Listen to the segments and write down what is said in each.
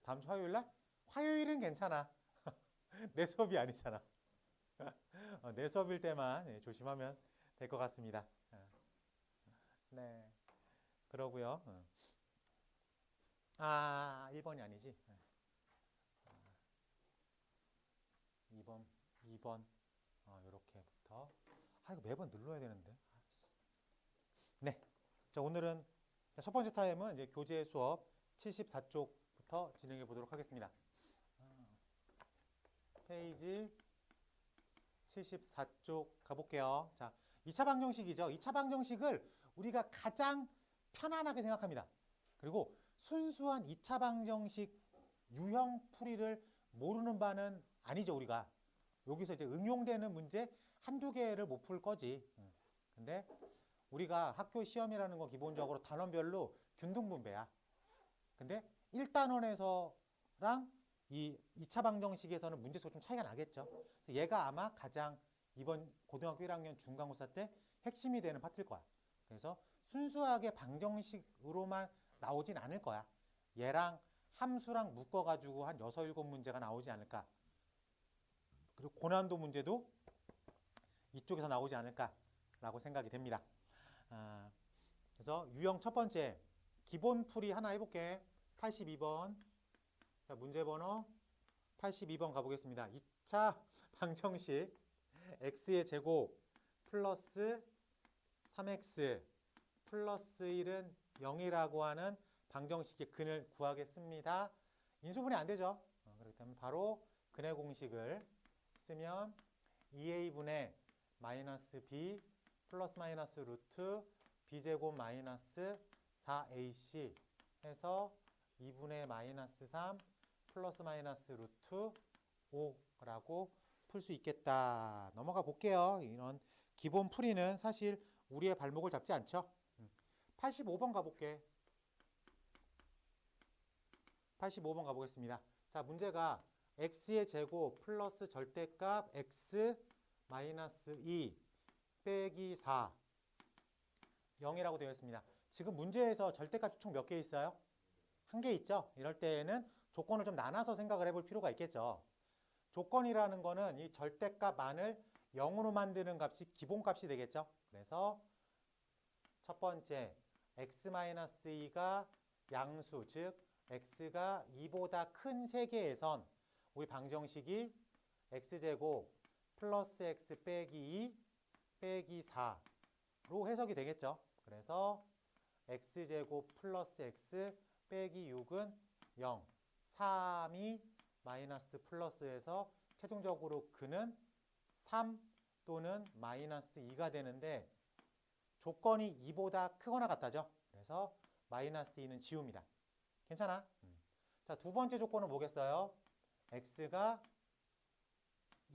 다음 주 화요일 날? 화요일은 괜찮아. 내 수업이 아니잖아. 내 수업일 때만 조심하면 될 것 같습니다. 네. 그러고요. 1번이 아니지. 2번, 2번. 요렇게부터. 이거 매번 눌러야 되는데. 네. 자, 오늘은 첫 번째 타임은 이제 교재 수업 74쪽부터 진행해 보도록 하겠습니다. 페이지 74쪽 가볼게요. 자, 2차 방정식이죠. 2차 방정식을 우리가 가장 편안하게 생각합니다. 그리고 순수한 2차 방정식 유형 풀이를 모르는 바는 아니죠, 우리가. 여기서 이제 응용되는 문제 한두 개를 못 풀 거지. 근데 우리가 학교 시험이라는 건 기본적으로 단원별로 균등분배야. 근데 1단원에서랑 이 2차 방정식에서는 문제수가 좀 차이가 나겠죠. 그래서 얘가 아마 가장 이번 고등학교 1학년 중간고사 때 핵심이 되는 파트일 거야. 그래서 순수하게 방정식으로만 나오진 않을 거야. 얘랑 함수랑 묶어가지고 한 6, 7문제가 나오지 않을까. 그리고 고난도 문제도 이쪽에서 나오지 않을까라고 생각이 됩니다. 그래서 유형 첫 번째 기본 풀이 하나 해볼게. 82번. 자, 문제 번호 82번 가보겠습니다. 2차 방정식 x의 제곱 플러스 3x 플러스 1은 0이라고 하는 방정식의 근을 구하겠습니다. 인수분해 안 되죠? 그렇기 때문에 바로 근의 공식을 쓰면 2a분의 마이너스 b 플러스 마이너스 루트 b제곱 마이너스 4ac 해서 2분의 마이너스 3 플러스 마이너스 루트 5라고 풀 수 있겠다. 넘어가 볼게요. 이런 기본 풀이는 사실 우리의 발목을 잡지 않죠. 85번 가볼게. 85번 가보겠습니다. 자, 문제가 x의 제곱 플러스 절대값 x 마이너스 2 빼기 4 0이라고 되어 있습니다. 지금 문제에서 절대값이 총 몇 개 있어요? 한 개 있죠? 이럴 때에는 조건을 좀 나눠서 생각을 해볼 필요가 있겠죠. 조건이라는 거는 이 절대값만을 0으로 만드는 값이 기본값이 되겠죠. 그래서 첫 번째 x-2가 양수, 즉 x가 2보다 큰 세개에선 우리 방정식이 x제곱 플러스 x 빼기 2 빼기 4로 해석이 되겠죠. 그래서 x제곱 플러스 x 빼기 6은 0, 3이 마이너스 플러스에서 최종적으로 근은 3 또는 마이너스 2가 되는데 조건이 2보다 크거나 같다죠. 그래서 마이너스 2는 지웁니다. 괜찮아? 자, 두 번째 조건은 뭐겠어요? x가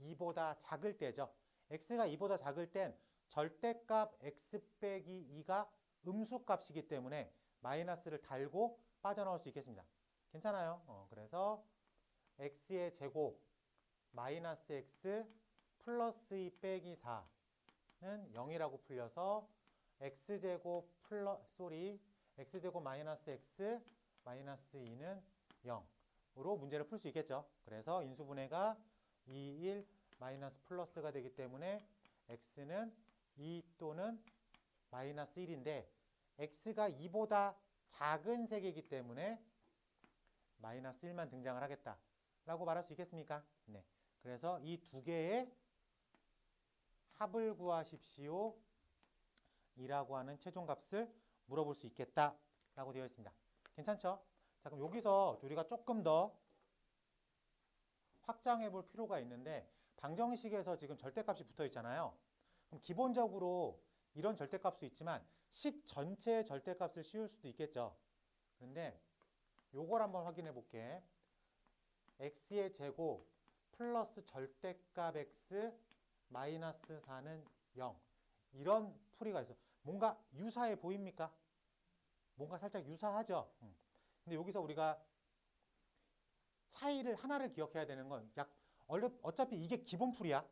2보다 작을 때죠. x가 2보다 작을 땐 절대값 x 빼기 2가 음수값이기 때문에 마이너스를 달고 빠져나올 수 있겠습니다. 괜찮아요? 그래서 x의 제곱 마이너스 x 플러스 2 빼기 4는 0이라고 풀려서 x제곱 x제곱 마이너스 x 마이너스 2는 0으로 문제를 풀 수 있겠죠. 그래서 인수분해가 2, 1 마이너스 플러스가 되기 때문에 x는 2 또는 마이너스 1인데 x가 2보다 작은 세개이기 때문에 마이너스 1만 등장을 하겠다라고 말할 수 있겠습니까? 네. 그래서 이 두 개의 합을 구하십시오 이라고 하는 최종값을 물어볼 수 있겠다라고 되어 있습니다. 괜찮죠? 자, 그럼 여기서 우리가 조금 더 확장해 볼 필요가 있는데 방정식에서 지금 절대값이 붙어 있잖아요. 그럼 기본적으로 이런 절대값도 있지만 식 전체의 절대값을 씌울 수도 있겠죠. 그런데 요걸 한번 확인해 볼게. x의 제곱 플러스 절대값 x 마이너스 4는 0. 이런 풀이가 있어. 뭔가 유사해 보입니까? 뭔가 살짝 유사하죠? 근데 여기서 우리가 차이를 하나를 기억해야 되는 건 어차피 이게 기본풀이야.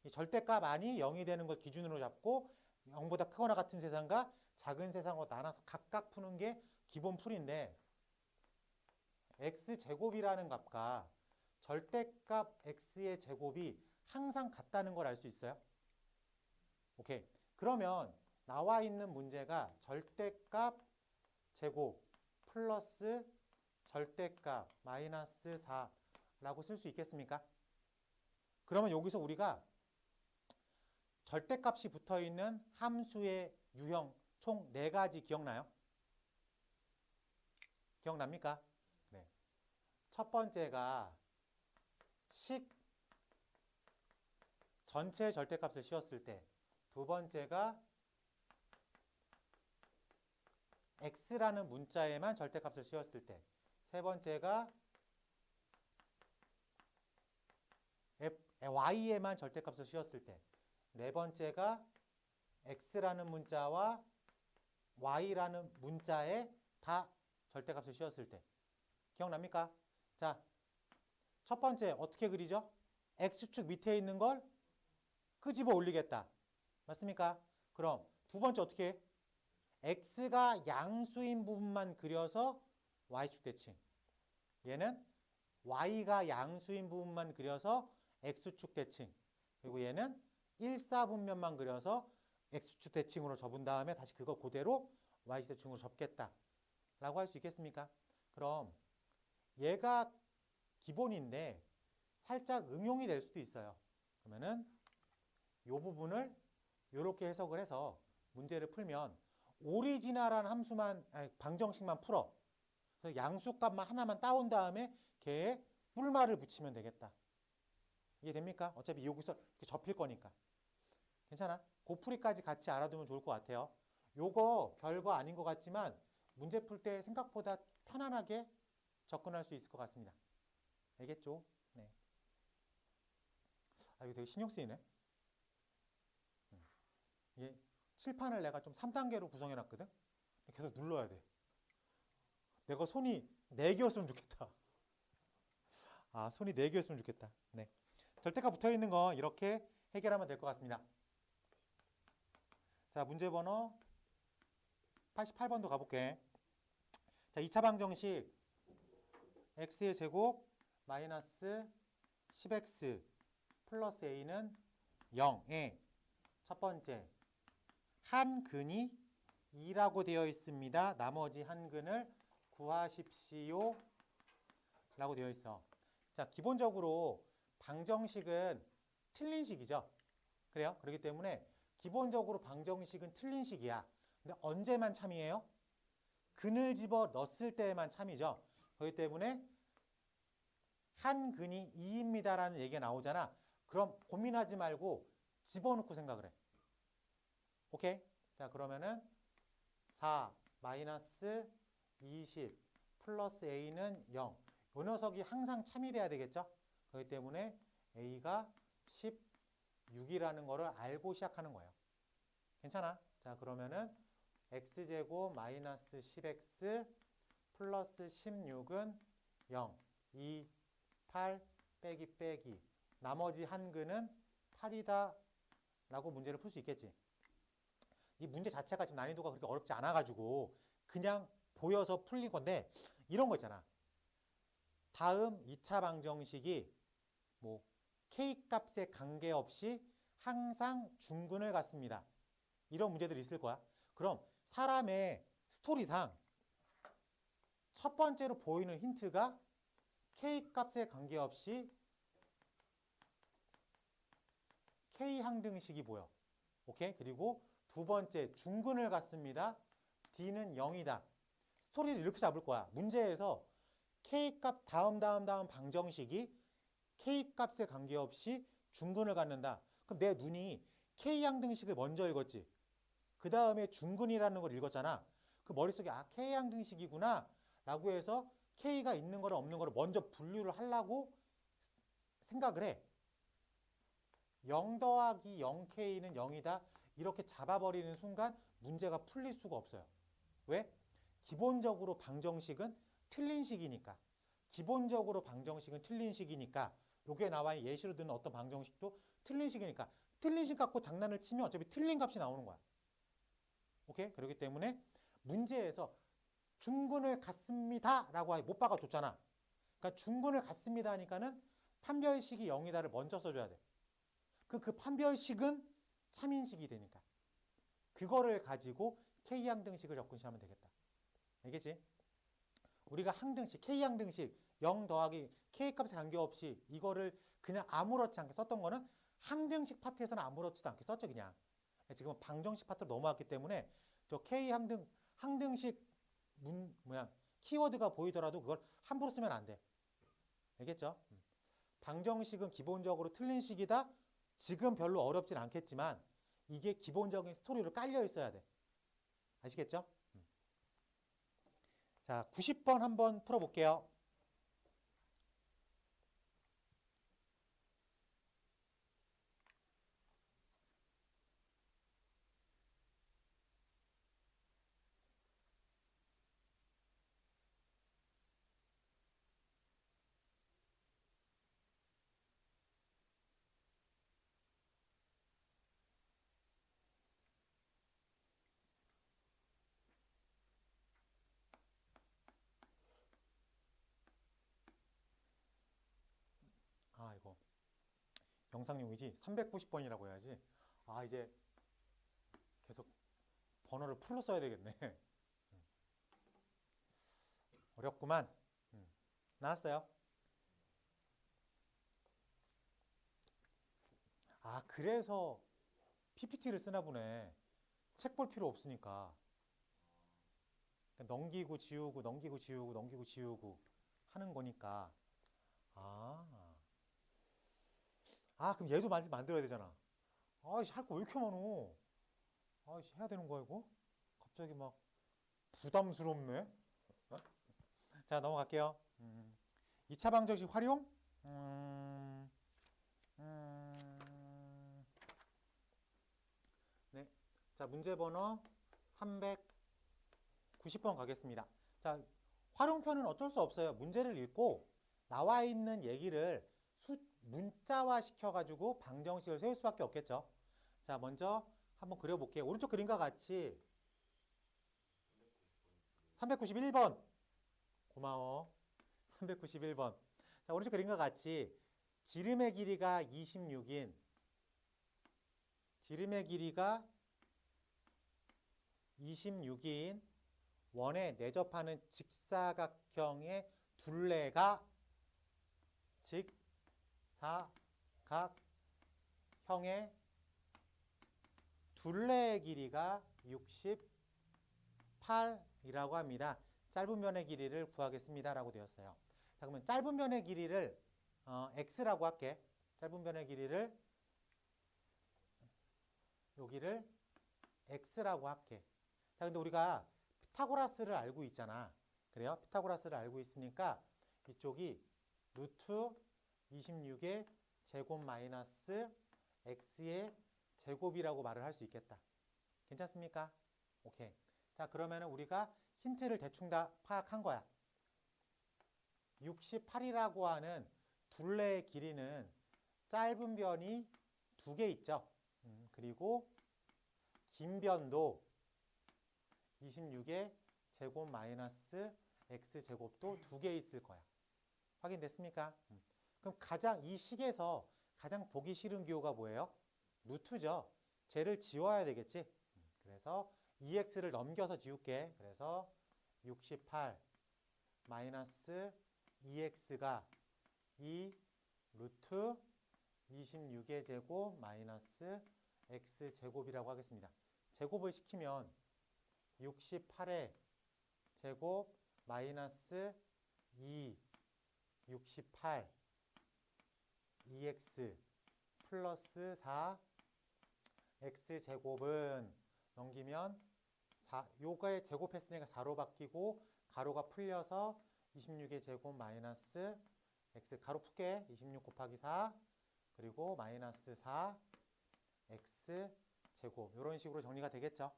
이 절대값 안이 0이 되는 걸 기준으로 잡고 0보다 크거나 같은 세상과 작은 세상으로 나눠서 각각 푸는 게 기본풀인데 x제곱이라는 값과 절대값 x의 제곱이 항상 같다는 걸 알 수 있어요? 오케이. 그러면 나와 있는 문제가 절대값 제곱 플러스 절대값 마이너스 4라고 쓸 수 있겠습니까? 그러면 여기서 우리가 절대값이 붙어있는 함수의 유형 총 4가지 기억나요? 기억납니까? 네. 첫 번째가 식 전체 절대값을 씌웠을 때, 두 번째가 x라는 문자에만 절대값을 씌웠을 때, 세 번째가 y에만 절대값을 씌웠을 때, 네 번째가 x라는 문자와 y라는 문자에 다 절대값을 씌웠을 때. 기억납니까? 자, 첫 번째 어떻게 그리죠? x축 밑에 있는 걸 끄집어 올리겠다. 맞습니까? 그럼 두 번째 어떻게 해? x가 양수인 부분만 그려서 y축 대칭. 얘는 y가 양수인 부분만 그려서 x축 대칭. 그리고 얘는 1사분면만 그려서 x축 대칭으로 접은 다음에 다시 그거 그대로 y축 대칭으로 접겠다. 라고 할 수 있겠습니까? 그럼 얘가 기본인데 살짝 응용이 될 수도 있어요. 그러면은 이 부분을 이렇게 해석을 해서 문제를 풀면 오리지널한 함수만, 방정식만 풀어. 그래서 양수값만 하나만 따온 다음에 걔에 뿔말을 붙이면 되겠다. 이해됩니까? 어차피 여기서 접힐 거니까. 괜찮아? 고풀이까지 같이 알아두면 좋을 것 같아요. 요거 별거 아닌 것 같지만 문제 풀 때 생각보다 편안하게 접근할 수 있을 것 같습니다. 알겠죠? 네. 아, 이거 되게 신경 쓰이네. 이게 칠판을 내가 좀 3단계로 구성해 놨거든? 계속 눌러야 돼. 내가 손이 4개였으면 좋겠다. 아, 손이 4개였으면 좋겠다. 네. 절대값 붙어 있는 거 이렇게 해결하면 될 것 같습니다. 자, 문제 번호 88번도 가볼게. 자, 2차 방정식 x의 제곱 마이너스 10x 플러스 a는 0에 첫 번째 한 근이 2라고 되어 있습니다. 나머지 한 근을 구하십시오 라고 되어 있어. 자, 기본적으로 방정식은 틀린 식이죠. 그래요? 그렇기 때문에 기본적으로 방정식은 틀린 식이야. 근데 언제만 참이에요? 근을 집어 넣었을 때만 참이죠. 그렇기 때문에 한 근이 2입니다라는 얘기가 나오잖아. 그럼 고민하지 말고 집어넣고 생각을 해. 오케이? 자, 그러면은 4 마이너스 20 플러스 a는 0. 이 녀석이 항상 참이 돼야 되겠죠? 그렇기 때문에 a가 16이라는 거를 알고 시작하는 거예요. 괜찮아? 자, 그러면은 x제곱 마이너스 10x 플러스 16은 0. 2, 8 빼기 나머지 한 근은 8이다 라고 문제를 풀 수 있겠지. 이 문제 자체가 지금 난이도가 그렇게 어렵지 않아가지고 그냥 보여서 풀린 건데 이런 거 있잖아. 다음 2차 방정식이 뭐 k 값에 관계없이 항상 중근을 갖습니다. 이런 문제들이 있을 거야. 그럼 사람의 스토리상 첫 번째로 보이는 힌트가 k 값에 관계없이 k 항등식이 보여. 오케이? 그리고 두 번째 중근을 갖습니다. d는 0이다. 스토리를 이렇게 잡을 거야. 문제에서 k값 다음 방정식이 k값에 관계없이 중근을 갖는다. 그럼 내 눈이 k항등식을 먼저 읽었지. 그 다음에 중근이라는 걸 읽었잖아. 그 머릿속에 아 k항등식이구나 라고 해서 k가 있는 거랑 없는 거를 먼저 분류를 하려고 생각을 해. 0 더하기 0k는 0이다. 이렇게 잡아버리는 순간 문제가 풀릴 수가 없어요. 왜? 기본적으로 방정식은 틀린 식이니까. 기본적으로 방정식은 틀린 식이니까. 여기에 나와 있는 예시로 드는 어떤 방정식도 틀린 식이니까. 틀린 식 갖고 장난을 치면 어차피 틀린 값이 나오는 거야. 오케이? 그렇기 때문에 문제에서 중근을 갖습니다라고 못 박아줬잖아. 그러니까 중근을 갖습니다 하니까는 판별식이 0이다를 먼저 써줘야 돼. 그 판별식은 참인식이 되니까. 그거를 가지고 K항등식을 접근시하면 되겠다. 알겠지? 우리가 항등식, K항등식 0 더하기 K값에 관계없이 이거를 그냥 아무렇지 않게 썼던 거는 항등식 파트에서는 아무렇지도 않게 썼죠, 그냥. 지금은 방정식 파트로 넘어왔기 때문에 저 항등식 키워드가 보이더라도 그걸 함부로 쓰면 안 돼. 알겠죠? 방정식은 기본적으로 틀린 식이다. 지금 별로 어렵진 않겠지만 이게 기본적인 스토리로 깔려 있어야 돼. 아시겠죠? 자, 90번 한번 풀어볼게요. 아, 이거 영상용이지 390번이라고 해야지. 아, 이제 계속 번호를 풀로 써야 되겠네. 어렵구만. 나왔어요. 아, 그래서 PPT를 쓰나 보네. 책 볼 필요 없으니까. 그러니까 넘기고 지우고 넘기고 지우고 넘기고 지우고 하는 거니까. 아, 그럼 얘도 만들어야 되잖아. 아이씨, 할 거 왜 이렇게 많어? 아이씨, 해야 되는 거야, 이거? 갑자기 막 부담스럽네. 자, 넘어갈게요. 2차 방정식 활용? 네. 자, 문제 번호 390번 가겠습니다. 자, 활용표는 어쩔 수 없어요. 문제를 읽고 나와 있는 얘기를 문자화 시켜가지고 방정식을 세울 수밖에 없겠죠. 자, 먼저 한번 그려볼게요. 오른쪽 그림과 같이 391번. 고마워. 391번. 자, 오른쪽 그림과 같이 지름의 길이가 26인 원에 내접하는 직사각형의 둘레가 직사각형의 둘레의 길이가 68이라고 합니다. 짧은 면의 길이를 구하겠습니다 라고 되었어요. 자, 그러면 짧은 면의 길이를 x라고 할게. 짧은 면의 길이를 여기를 x라고 할게. 자, 근데 우리가 피타고라스를 알고 있잖아. 그래요? 피타고라스를 알고 있으니까 이쪽이 루트 26의 제곱 마이너스 x의 제곱이라고 말을 할 수 있겠다. 괜찮습니까? 오케이. 자, 그러면은 우리가 힌트를 대충 다 파악한 거야. 68이라고 하는 둘레의 길이는 짧은 변이 2개 있죠. 그리고 긴 변도 26의 제곱 마이너스 x 제곱도 2개 있을 거야. 확인됐습니까? 그럼 이 식에서 가장 보기 싫은 기호가 뭐예요? 루트죠. 쟤를 지워야 되겠지. 그래서 2x를 넘겨서 지울게. 그래서 68 마이너스 2x가 2 루트 26의 제곱 마이너스 x 제곱이라고 하겠습니다. 제곱을 시키면 68의 제곱 마이너스 2 68 2x 플러스 4 x 제곱은 넘기면 요거에 제곱했으니까 4로 바뀌고 가로가 풀려서 26의 제곱 마이너스 x 가로 풀게 26 곱하기 4 그리고 마이너스 4 x 제곱 이런 식으로 정리가 되겠죠.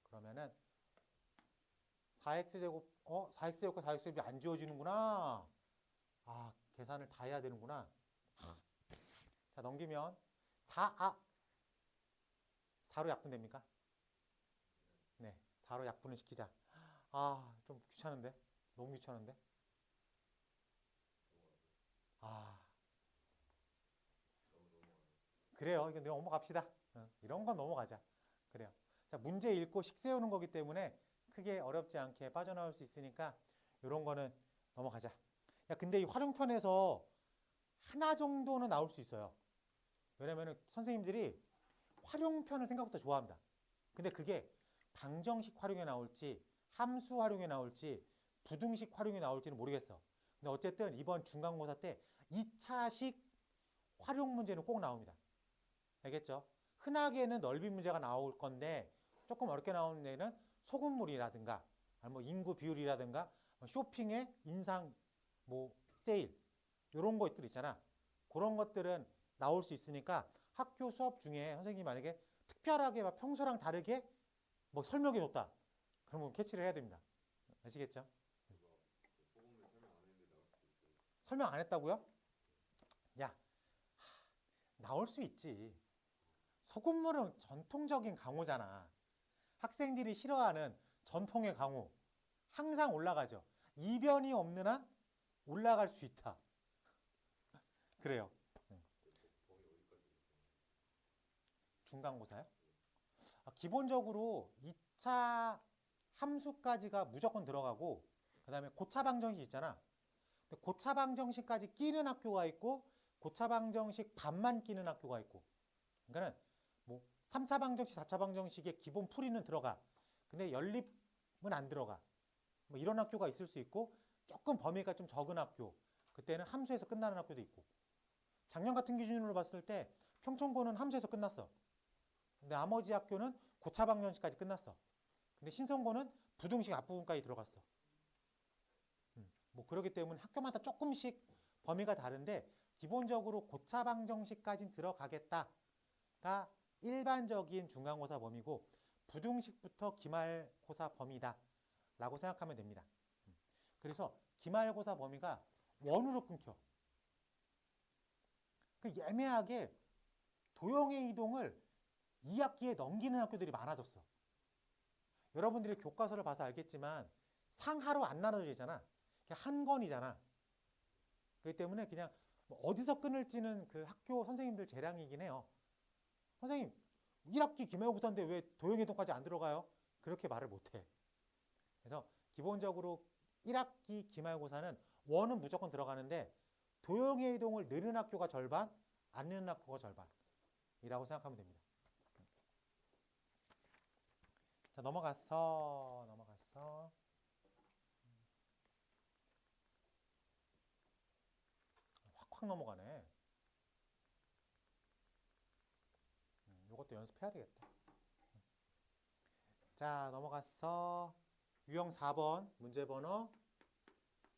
그러면은 4x제곱 4x제곱과 4x제곱이 안 지워지는구나. 계산을 다 해야 되는구나. 자, 넘기면 4로 약분됩니까? 네, 4로 약분을 시키자. 아, 좀 귀찮은데? 너무 귀찮은데? 아, 그래요. 이거 넘어갑시다. 이런 건 넘어가자. 그래요. 자, 문제 읽고 식 세우는 거기 때문에 크게 어렵지 않게 빠져나올 수 있으니까 이런 거는 넘어가자. 야, 근데 이 활용편에서 하나 정도는 나올 수 있어요. 왜냐면은 선생님들이 활용편을 생각보다 좋아합니다. 근데 그게 방정식 활용에 나올지 함수 활용에 나올지 부등식 활용에 나올지는 모르겠어. 근데 어쨌든 이번 중간고사 때 2차식 활용 문제는 꼭 나옵니다. 알겠죠? 흔하게는 넓이 문제가 나올 건데 조금 어렵게 나오는 애는 소금물이라든가 아니면 뭐 인구 비율이라든가 쇼핑의 인상 뭐 세일 이런 것들 있잖아. 그런 것들은 나올 수 있으니까 학교 수업 중에 선생님이 만약에 특별하게 막 평소랑 다르게 뭐 설명해 줬다. 그러면 캐치를 해야 됩니다. 아시겠죠? 설명 안 했다고요? 야, 나올 수 있지. 소금물은 전통적인 강호잖아. 학생들이 싫어하는 전통의 강호. 항상 올라가죠. 이변이 없는 한 올라갈 수 있다. 그래요. 중간고사요? 기본적으로 2차 함수까지가 무조건 들어가고 그 다음에 고차 방정식 있잖아. 근데 고차 방정식까지 끼는 학교가 있고 고차 방정식 반만 끼는 학교가 있고 그러니까는 뭐 3차 방정식, 4차 방정식의 기본 풀이는 들어가. 근데 연립은 안 들어가. 뭐 이런 학교가 있을 수 있고 조금 범위가 좀 적은 학교. 그때는 함수에서 끝나는 학교도 있고. 작년 같은 기준으로 봤을 때 평촌고는 함수에서 끝났어. 근데 나머지 학교는 고차 방정식까지 끝났어. 근데 신성고는 부등식 앞부분까지 들어갔어. 뭐 그렇기 때문에 학교마다 조금씩 범위가 다른데 기본적으로 고차 방정식까지 들어가겠다가 일반적인 중간고사 범위고 부등식부터 기말고사 범위다 라고 생각하면 됩니다. 그래서 기말고사 범위가 원으로 끊겨. 그 애매하게 도형의 이동을 2학기에 넘기는 학교들이 많아졌어. 여러분들이 교과서를 봐서 알겠지만 상하로 안 나눠져 있잖아. 그냥 한 권이잖아. 그렇기 때문에 그냥 뭐 어디서 끊을지는 그 학교 선생님들 재량이긴 해요. 선생님 1학기 기말고사인데 왜 도형이동까지 안 들어가요? 그렇게 말을 못해. 그래서 기본적으로 1학기 기말고사는 원은 무조건 들어가는데 도형의 이동을 느는 학교가 절반, 안 느는 학교가 절반이라고 생각하면 됩니다. 자, 넘어갔어. 확 넘어가네. 이것도 연습해야 되겠다. 자, 넘어갔어. 유형 4번 문제 번호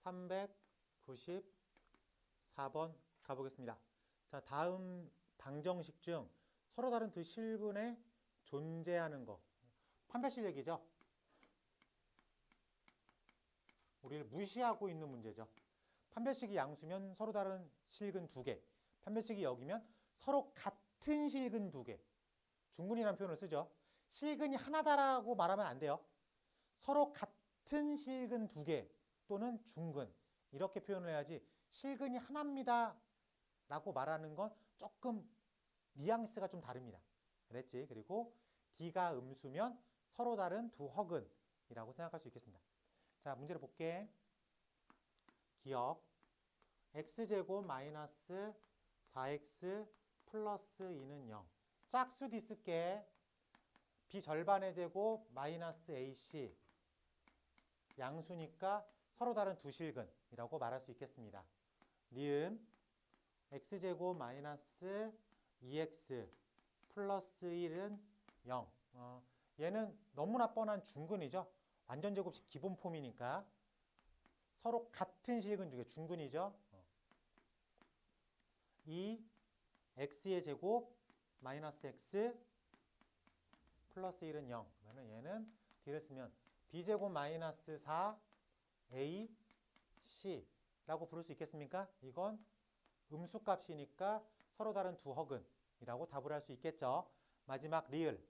394번 가보겠습니다. 자, 다음 방정식 중 서로 다른 두 실근에 존재하는 거. 판별식 얘기죠. 우리를 무시하고 있는 문제죠. 판별식이 양수면 서로 다른 실근 두 개. 판별식이 역이면 서로 같은 실근 두 개. 중근이라는 표현을 쓰죠. 실근이 하나다라고 말하면 안 돼요. 서로 같은 실근 두 개 또는 중근 이렇게 표현을 해야지 실근이 하나입니다 라고 말하는 건 조금 뉘앙스가 좀 다릅니다. 그랬지? 그리고 D가 음수면 서로 다른 두 허근이라고 생각할 수 있겠습니다. 자, 문제를 볼게. 기억 x제곱 마이너스 4x 플러스 2는 0. 짝수 D 쓸게. B절반의 제곱 마이너스 AC 양수니까 서로 다른 두 실근이라고 말할 수 있겠습니다. 니은 x제곱 마이너스 2x 플러스 1은 0. 얘는 너무나 뻔한 중근이죠. 완전제곱식 기본 폼이니까 서로 같은 실근 중에 중근이죠. 2 x의 제곱 마이너스 x 플러스 1은 0. 그러면 얘는 D를 쓰면 B제곱 마이너스 4 A C라고 부를 수 있겠습니까? 이건 음수값이니까 서로 다른 두 허근이라고 답을 할 수 있겠죠. 마지막 리을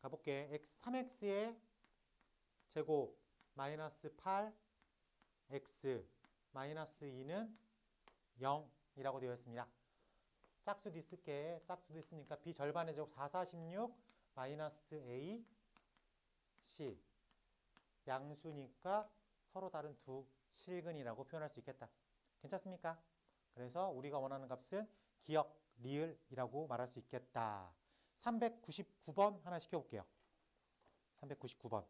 가볼게. 3x의 제곱 마이너스 8 x 마이너스 2는 0이라고 되어 있습니다. 짝수도 있을게. 짝수도 있으니까 b 절반의 제곱 4, 4, 16 마이너스 a c 양수니까 서로 다른 두 실근이라고 표현할 수 있겠다. 괜찮습니까? 그래서 우리가 원하는 값은 기억 리을이라고 말할 수 있겠다. 399번 하나 시켜볼게요. 399번.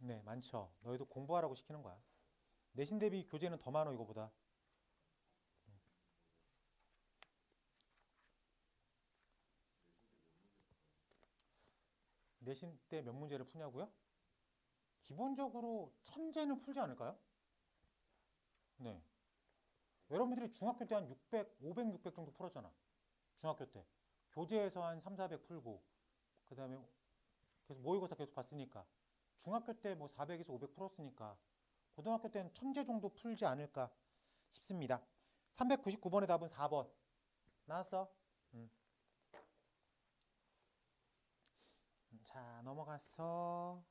네, 많죠. 너희도 공부하라고 시키는 거야. 내신 대비 교재는 더 많아, 이거보다. 내신 때 몇 문제를 푸냐고요? 기본적으로 1000제는 풀지 않을까요? 네. 여러분들이 중학교 때 한 600, 500, 600 정도 풀었잖아. 중학교 때. 교재에서 한 3, 400 풀고, 그 다음에 계속 모의고사 계속 봤으니까. 중학교 때 뭐 400에서 500 풀었으니까. 고등학교 때는 1000제 정도 풀지 않을까 싶습니다. 399번의 답은 4번. 나왔어? 자, 넘어가서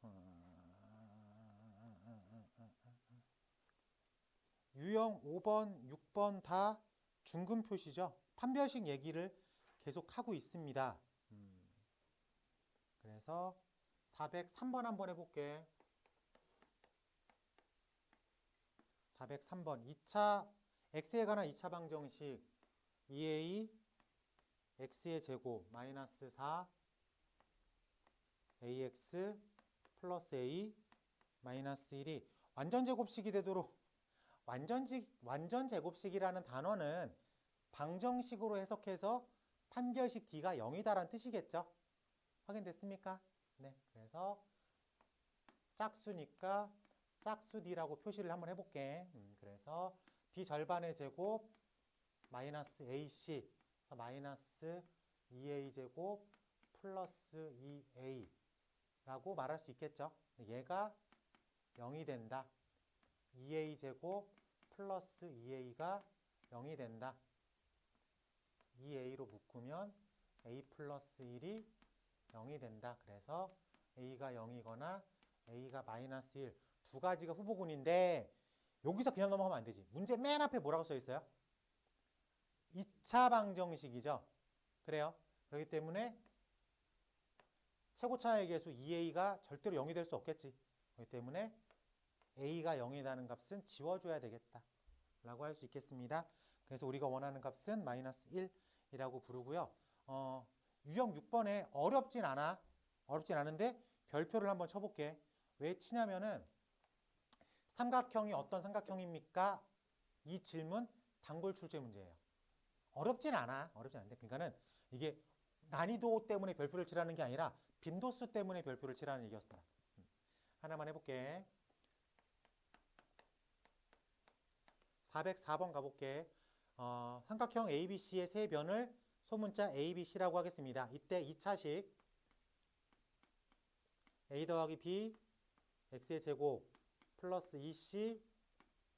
유형 5번, 6번 다 중근 표시죠. 판별식 얘기를 계속 하고 있습니다. 그래서 403번 한번 해볼게. 403번 2차 x에 관한 2차 방정식 2a x의 제곱 마이너스 4 ax 플러스 a 마이너스 1이 완전 제곱식이 되도록 완전 제곱식이라는 단어는 방정식으로 해석해서 판별식 d가 0이다라는 뜻이겠죠? 확인됐습니까? 네, 그래서 짝수니까 짝수 d라고 표시를 한번 해볼게. 그래서 b 절반의 제곱 마이너스 ac 그래서 마이너스 2a 제곱 플러스 2a 라고 말할 수 있겠죠. 얘가 0이 된다. 2a 제곱 플러스 2a가 0이 된다. 2a로 묶으면 a 플러스 1이 0이 된다. 그래서 a가 0이거나 a가 마이너스 1 두 가지가 후보군인데 여기서 그냥 넘어가면 안 되지. 문제 맨 앞에 뭐라고 써 있어요? 2차 방정식이죠. 그래요. 그렇기 때문에 최고차의 계수 2a가 절대로 0이 될 수 없겠지. 그렇기 때문에 a가 0이라는 값은 지워줘야 되겠다 라고 할 수 있겠습니다. 그래서 우리가 원하는 값은 마이너스 1이라고 부르고요. 유형 6번에 어렵진 않은데 별표를 한번 쳐볼게. 왜 치냐면은 삼각형이 어떤 삼각형입니까? 이 질문 단골 출제 문제예요. 어렵진 않은데 그러니까는 이게 난이도 때문에 별표를 치라는 게 아니라 빈도수 때문에 별표를 치라는 얘기였습니다. 하나만 해볼게. 404번 가볼게. 삼각형 ABC의 세 변을 소문자 ABC라고 하겠습니다. 이때 2차식 A 더하기 B x의 제곱 플러스 2c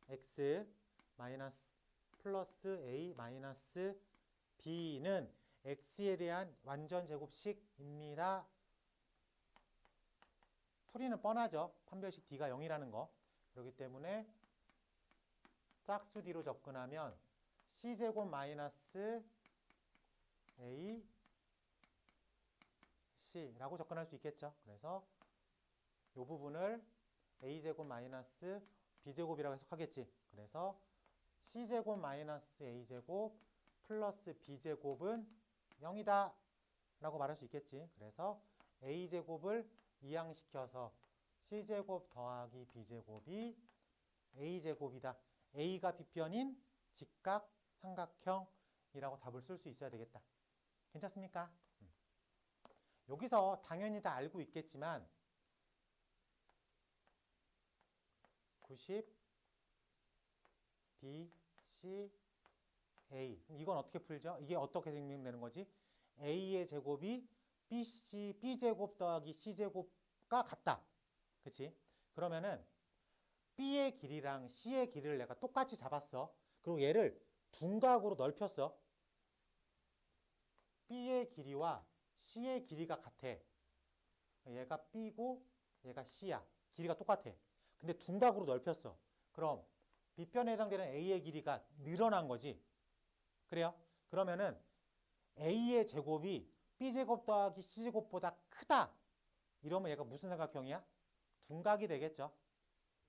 x 마이너스 플러스 a 마이너스 b는 x에 대한 완전 제곱식입니다. 풀이는 뻔하죠. 판별식 d가 0이라는 거. 그렇기 때문에 짝수 d로 접근하면 c제곱 마이너스 a C라고 접근할 수 있겠죠. 그래서 이 부분을 A제곱 마이너스 B제곱이라고 해석하겠지. 그래서 C제곱 마이너스 A제곱 플러스 B제곱은 0이다 라고 말할 수 있겠지. 그래서 A제곱을 이항시켜서 C제곱 더하기 B제곱이 A제곱이다. A가 B편인 직각 삼각형이라고 답을 쓸 수 있어야 되겠다. 괜찮습니까? 여기서 당연히 다 알고 있겠지만 90 B, C, A. 이건 어떻게 풀죠? 이게 어떻게 증명되는 거지? A의 제곱이 B제곱 더하기 C제곱과 같다. 그치? 그러면은 B의 길이랑 C의 길이를 내가 똑같이 잡았어. 그리고 얘를 둔각으로 넓혔어. B의 길이와 C의 길이가 같아. 얘가 B고 얘가 C야. 길이가 똑같아. 근데 둔각으로 넓혔어. 그럼 B편에 해당되는 A의 길이가 늘어난 거지. 그래요? 그러면은 A의 제곱이 B제곱 더하기 C제곱보다 크다. 이러면 얘가 무슨 삼각형이야? 둔각이 되겠죠.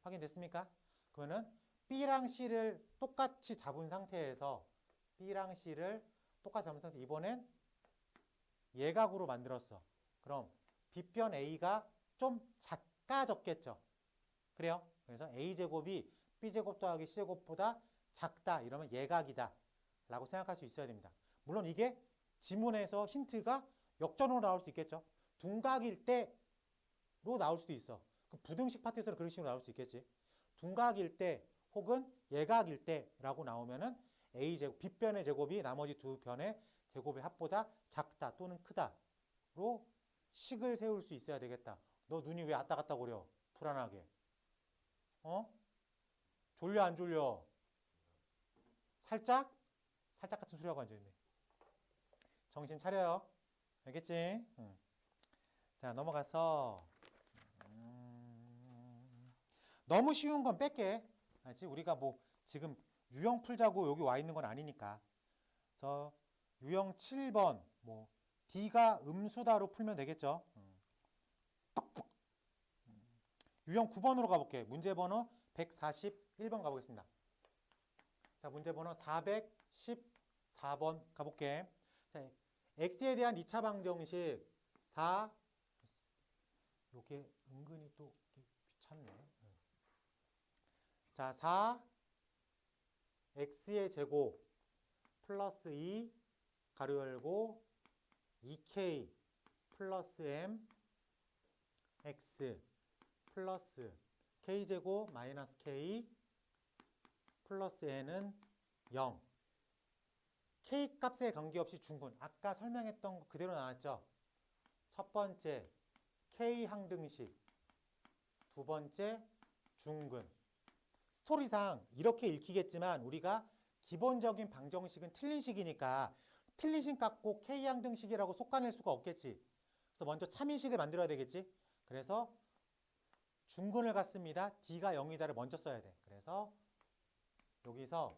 확인됐습니까? 그러면 B랑 C를 똑같이 잡은 상태에서 B랑 C를 똑같이 잡은 상태 이번엔 예각으로 만들었어. 그럼 B편 A가 좀 작아졌겠죠. 그래요? 그래서 A제곱이 B제곱 더하기 C제곱보다 작다. 이러면 예각이다. 라고 생각할 수 있어야 됩니다. 물론 이게 지문에서 힌트가 역전으로 나올 수 있겠죠. 둔각일 때로 나올 수도 있어. 부등식 파트에서는 그런 식으로 나올 수 있겠지. 둔각일 때 혹은 예각일 때라고 나오면은 A제곱, B편의 제곱이 나머지 두 편의 제곱의 합보다 작다 또는 크다로 식을 세울 수 있어야 되겠다. 너 눈이 왜 왔다 갔다 거려? 불안하게. 어? 졸려 안 졸려? 살짝? 살짝 같은 소리하고 앉아있네. 정신 차려요. 알겠지? 응. 자, 넘어가서 너무 쉬운 건 뺄게. 알지? 우리가 뭐 지금 유형 풀자고 여기 와 있는 건 아니니까. 그래서 유형 7번 뭐 D가 음수다로 풀면 되겠죠. 유형 9번으로 가볼게. 문제 번호 141번 가보겠습니다. 자, 문제 번호 414번 가볼게. 자, x에 대한 2차 방정식 4 요게 은근히 또 귀찮네. 자, 4 x의 제곱 플러스 2 가로 열고 2k 플러스 m x 플러스 k제곱 마이너스 k 플러스 n은 0. k 값에 관계없이 중근. 아까 설명했던 거 그대로 나왔죠? 첫 번째 k 항등식, 두 번째 중근. 스토리상 이렇게 읽히겠지만 우리가 기본적인 방정식은 틀린 식이니까 틀린 식 갖고 k 항등식이라고 속아낼 수가 없겠지. 그래서 먼저 참인식을 만들어야 되겠지. 그래서 중근을 갖습니다. d가 0이다를 먼저 써야 돼. 그래서 여기서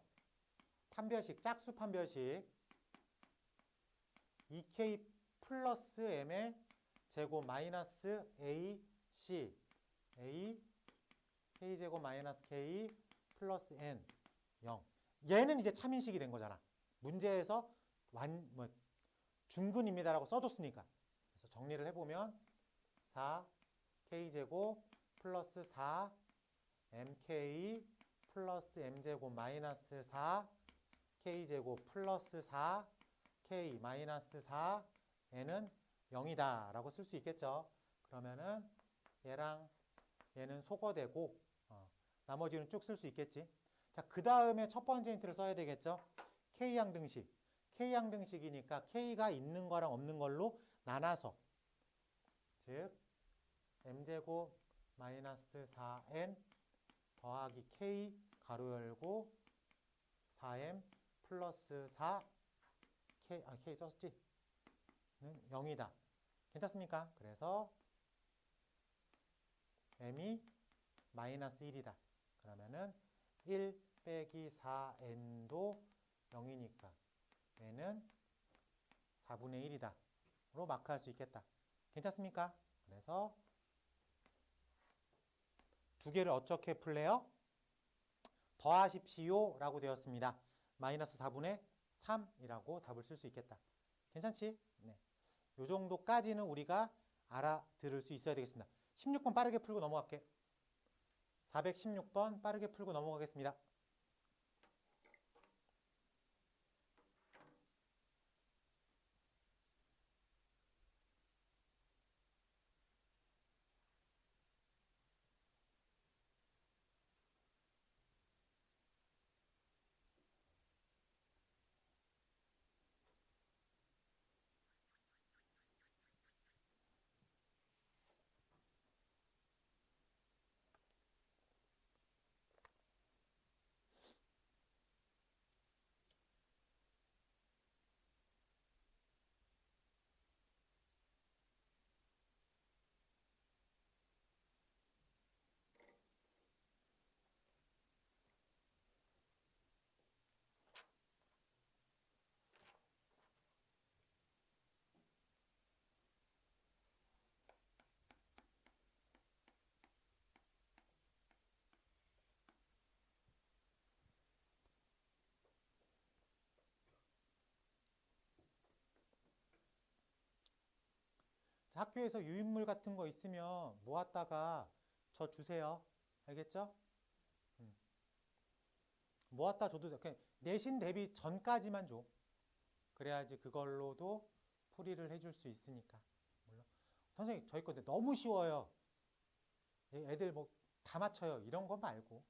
판별식, 짝수 판별식 2k 플러스 m의 제곱 마이너스 a, c, a, k제곱 마이너스 k 플러스 n, 0. 얘는 이제 참인식이 된 거잖아. 문제에서 중근입니다라고 써줬으니까. 그래서 정리를 해보면 4 k제곱 플러스 4 mk 플러스 m제곱 마이너스 4 k제곱 플러스 4 k 마이너스 4 n은 0이다 라고 쓸 수 있겠죠. 그러면은 얘랑 얘는 소거되고 나머지는 쭉 쓸 수 있겠지. 자, 그 다음에 첫 번째 힌트를 써야 되겠죠. K항등식. K항등식이니까 K가 있는 거랑 없는 걸로 나눠서 즉 m제곱 마이너스 4n 더하기 K 가로 열고 4m 플러스 4 K, K 썼지? 는 0이다. 괜찮습니까? 그래서 m이 마이너스 1이다. 그러면은 1 빼기 4n도 0이니까 n은 4분의 1이다. 로 마크할 수 있겠다. 괜찮습니까? 그래서 두 개를 어떻게 풀래요? 더하십시오 라고 되었습니다. 마이너스 4분의 3이라고 답을 쓸 수 있겠다. 괜찮지? 네. 요 정도까지는 우리가 알아들을 수 있어야 되겠습니다. 16번 빠르게 풀고 넘어갈게. 416번 빠르게 풀고 넘어가겠습니다. 자, 학교에서 유인물 같은 거 있으면 모았다가 저 주세요. 알겠죠? 모았다 줘도 돼. 그냥 내신 대비 전까지만 줘. 그래야지 그걸로도 풀이를 해줄 수 있으니까. 물론 선생님 저희 건데 너무 쉬워요. 애들 뭐 다 맞춰요. 이런 거 말고.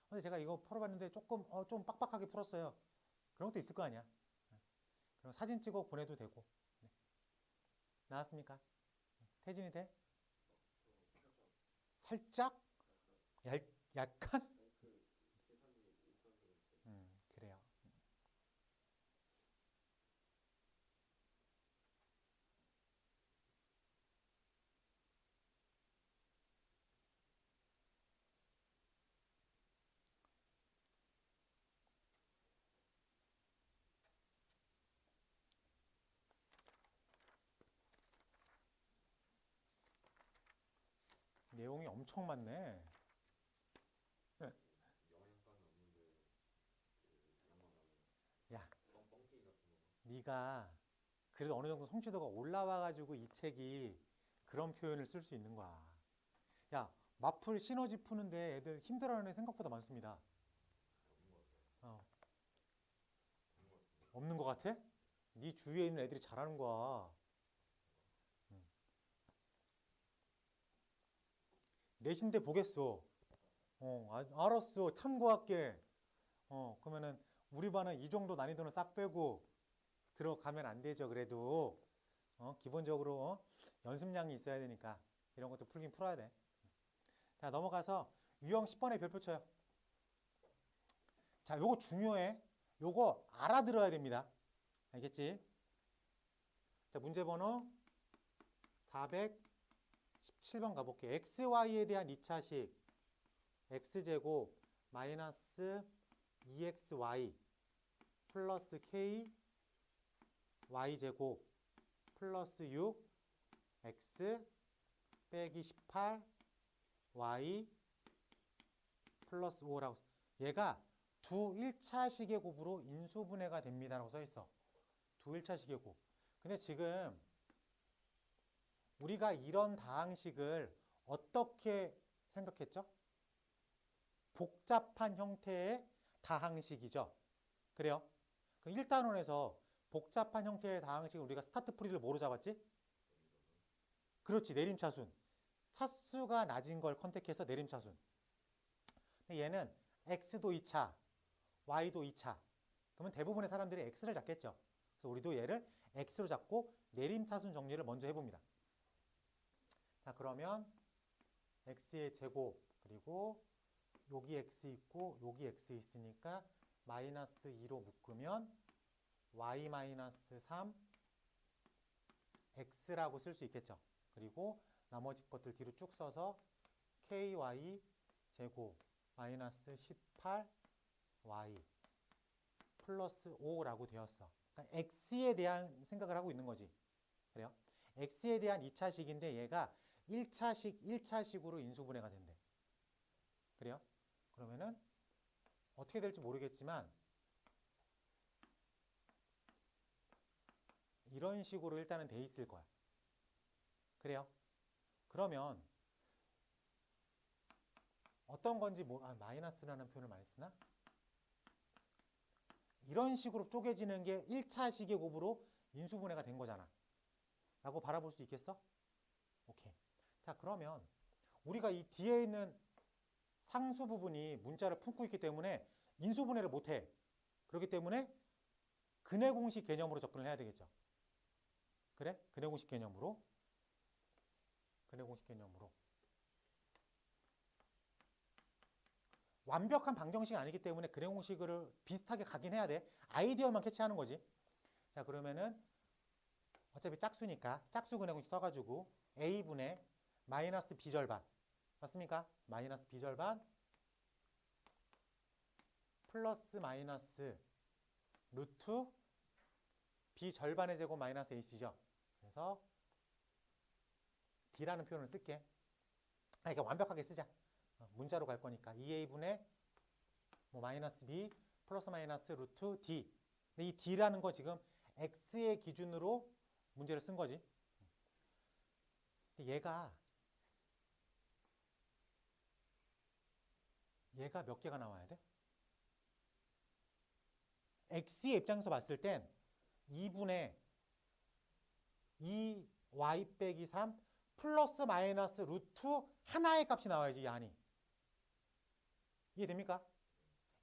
근데 제가 이거 풀어봤는데 조금 좀 빡빡하게 풀었어요. 그런 것도 있을 거 아니야. 그럼 사진 찍어 보내도 되고. 네. 나왔습니까? 태진이 돼? 살짝? 약간? 그래요. 내용이 엄청 많네. 야, 네가 그래도 어느 정도 성취도가 올라와가지고 이 책이 그런 표현을 쓸 수 있는 거야. 야, 마플 시너지 푸는데 애들 힘들어하는 애 생각보다 많습니다. 어, 없는 것 같아? 네 주위에 있는 애들이 잘하는 거야. 내신대 보겠어. 알았어. 참고할게. 그러면은 우리 반은 이 정도 난이도는 싹 빼고 들어가면 안 되죠. 그래도 기본적으로 연습량이 있어야 되니까 이런 것도 풀긴 풀어야 돼. 자, 넘어가서 유형 10번에 별표 쳐요. 자, 요거 중요해. 요거 알아들어야 됩니다. 알겠지? 자, 문제 번호 417번 가볼게요. XY에 대한 2차식 X제곱 마이너스 2XY 플러스 K Y제곱 플러스 6 X 빼기 18 Y 플러스 5라고 얘가 두 1차식의 곱으로 인수분해가 됩니다라고 써있어. 두 1차식의 곱. 근데 지금 우리가 이런 다항식을 어떻게 생각했죠? 복잡한 형태의 다항식이죠. 그래요? 그 1단원에서 복잡한 형태의 다항식을 우리가 스타트 풀이를 뭐로 잡았지? 그렇지, 내림차순. 차수가 낮은 걸 컨택해서 내림차순. 근데 얘는 x도 2차, y도 2차. 그러면 대부분의 사람들이 x를 잡겠죠. 그래서 우리도 얘를 x로 잡고 내림차순 정리를 먼저 해봅니다. 자, 그러면 x의 제곱 그리고 여기 x 있고 여기 x 있으니까 마이너스 2로 묶으면 y 마이너스 3 x라고 쓸 수 있겠죠. 그리고 나머지 것들 뒤로 쭉 써서 ky 제곱 마이너스 18y 플러스 5라고 되었어. 그러니까 x에 대한 생각을 하고 있는 거지. 그래요? x에 대한 2차식인데 얘가 1차식으로 인수분해가 된대. 그래요? 그러면은 어떻게 될지 모르겠지만 이런 식으로 일단은 돼 있을 거야. 그래요? 그러면 어떤 건지 마이너스라는 표현을 많이 쓰나? 이런 식으로 쪼개지는 게 1차식의 곱으로 인수분해가 된 거잖아. 라고 바라볼 수 있겠어? 오케이. 자, 그러면 우리가 이 뒤에 있는 상수 부분이 문자를 품고 있기 때문에 인수분해를 못해. 그렇기 때문에 근해 공식 개념으로 접근을 해야 되겠죠. 그래? 근해 공식 개념으로. 근해 공식 개념으로. 완벽한 방정식은 아니기 때문에 근해 공식을 비슷하게 가긴 해야 돼. 아이디어만 캐치하는 거지. 자, 그러면은 어차피 짝수니까 짝수 근해 공식 써가지고 a분의 마이너스 b절반. 맞습니까? 마이너스 b절반 플러스 마이너스 루트 b절반의 제곱 마이너스 ac죠. 그래서 d라는 표현을 쓸게. 그러니까 완벽하게 쓰자. 문자로 갈 거니까 2a분의 마이너스 b 플러스 마이너스 루트 d. 근데 이 d라는 거 지금 x의 기준으로 문제를 쓴 거지. 근데 얘가 몇 개가 나와야 돼? x의 입장에서 봤을 땐 2분의 2y 빼기 3 플러스 마이너스 루트 하나의 값이 나와야지 이 안이. 이해됩니까?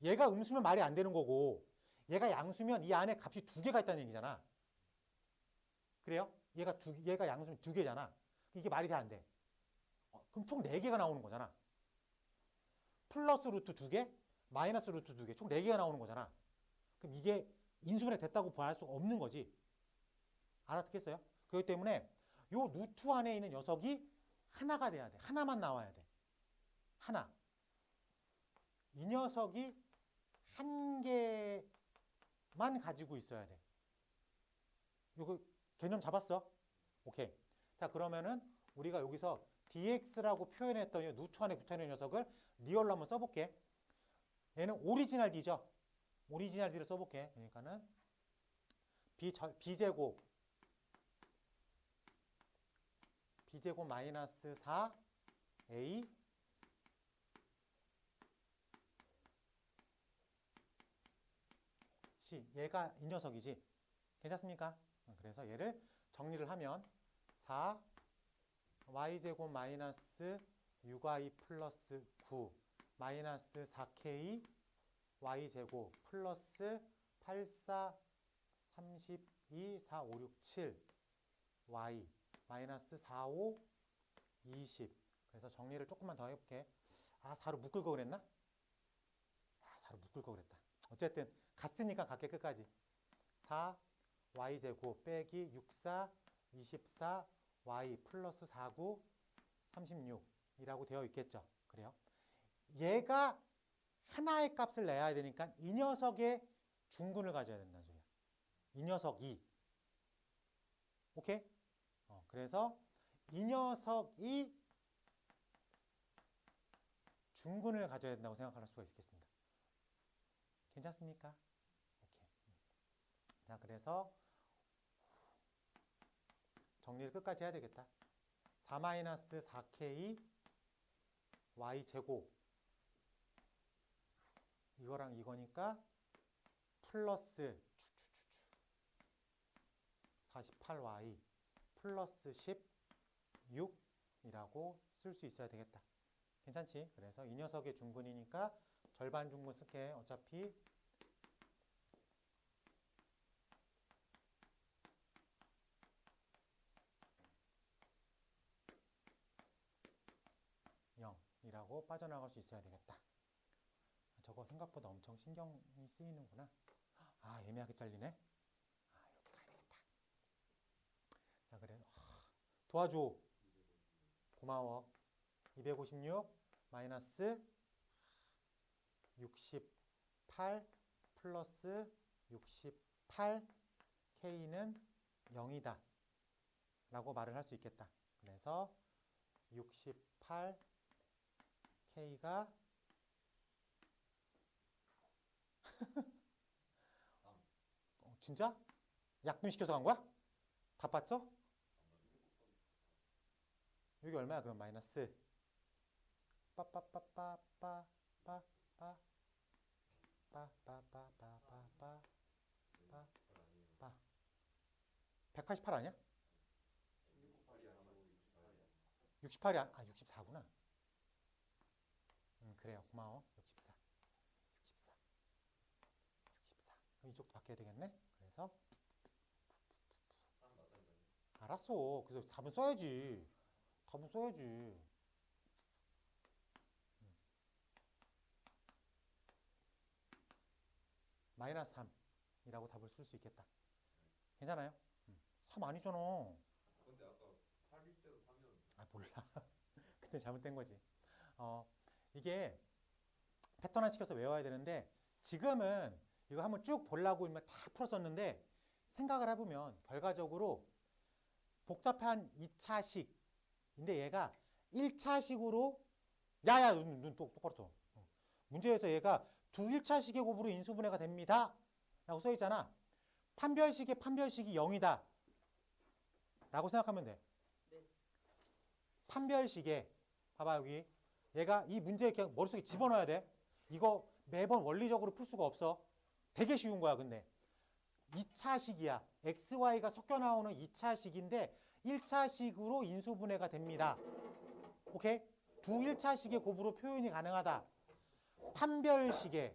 얘가 음수면 말이 안 되는 거고 얘가 양수면 이 안에 값이 두 개가 있다는 얘기잖아. 그래요? 얘가 양수면 두 개잖아. 이게 말이 돼 안 돼? 그럼 총 4개가 나오는 거잖아. 플러스 루트 2개, 마이너스 루트 2개, 총 4개가 나오는 거잖아. 그럼 이게 인수분해 됐다고 볼 수가 없는 거지. 알아듣겠어요? 그렇기 때문에 요 루트 안에 있는 녀석이 하나가 돼야 돼. 하나만 나와야 돼. 하나. 이 녀석이 한 개만 가지고 있어야 돼. 요거 개념 잡았어? 오케이. 자, 그러면은 우리가 여기서 dx라고 표현했던 이 루트 안에 붙어있는 녀석을 리얼로 한번 써볼게. 얘는 오리지널 d죠. 오리지널 d를 써볼게. 그러니까는 b제곱 마이너스 4a c. 얘가 이 녀석이지. 괜찮습니까? 그래서 얘를 정리를 하면 4 y제곱 마이너스 6y 플러스 9 마이너스 4k y제곱 플러스 8, 4, 32, 4, 5, 6, 7 y 마이너스 4, 5, 20. 그래서 정리를 조금만 더 해볼게. 4로 묶을 거 그랬나? 4로 묶을 거 그랬다. 어쨌든 갔으니까 갈게 끝까지. 4 y제곱 빼기 6, 4, 24 y 플러스 4, 9, 36이라고 되어 있겠죠. 그래요? 얘가 하나의 값을 내야 되니까 이 녀석의 중근을 가져야 된다는 소리야. 이 녀석이. 오케이? 그래서 이 녀석이 중근을 가져야 된다고 생각할 수가 있겠습니다. 괜찮습니까? 오케이. 자, 그래서 정리를 끝까지 해야 되겠다. 4-4k y제곱 이거랑 이거니까 플러스 48y 플러스 16이라고 쓸 수 있어야 되겠다. 괜찮지? 그래서 이 녀석의 중근이니까 절반 중근 쓸게. 어차피 이라고 빠져나갈 수 있어야 되겠다. 저거 생각보다 엄청 신경이 쓰이는구나. 애매하게 잘리네. 이렇게 가야 되겠다. 자, 그래. 도와줘. 고마워. 256 마이너스 68 플러스 68 K는 0이다. 라고 말을 할 수 있겠다. 그래서 68K가 진짜? 약분시켜서 간 거야? 다 봤어? 여기 얼마야 그럼 마이너스 빠빠빠빠빠빠빠 빠빠빠빠빠빠 188 아니야? 68이 64구나. 그래요. 고마워. 64. 64. 64. 그럼 이쪽도 바뀌어야 되겠네. 그래서 알았어. 그래서 답은 써야지. 답은 써야지. 마이너스 3이라고 답을 쓸 수 있겠다. 괜찮아요? 3 아니잖아. 근데 아까 8일 때도 3이었는데. 아 몰라. 그때 잘못된 거지. 이게 패턴화 시켜서 외워야 되는데 지금은 이거 한번 쭉 보려고 다 풀었었는데 생각을 해보면 결과적으로 복잡한 2차식인데 얘가 1차식으로 야야 눈 똑바로 떠. 문제에서 얘가 두 1차식의 곱으로 인수분해가 됩니다 라고 써있잖아. 판별식의 판별식이 0이다 라고 생각하면 돼. 판별식에 봐봐 여기 얘가 이 문제에 그냥 머릿속에 집어넣어야 돼. 이거 매번 원리적으로 풀 수가 없어. 되게 쉬운 거야. 근데 2차식이야. XY가 섞여 나오는 2차식인데 1차식으로 인수분해가 됩니다. 오케이? 두 1차식의 곱으로 표현이 가능하다. 판별식이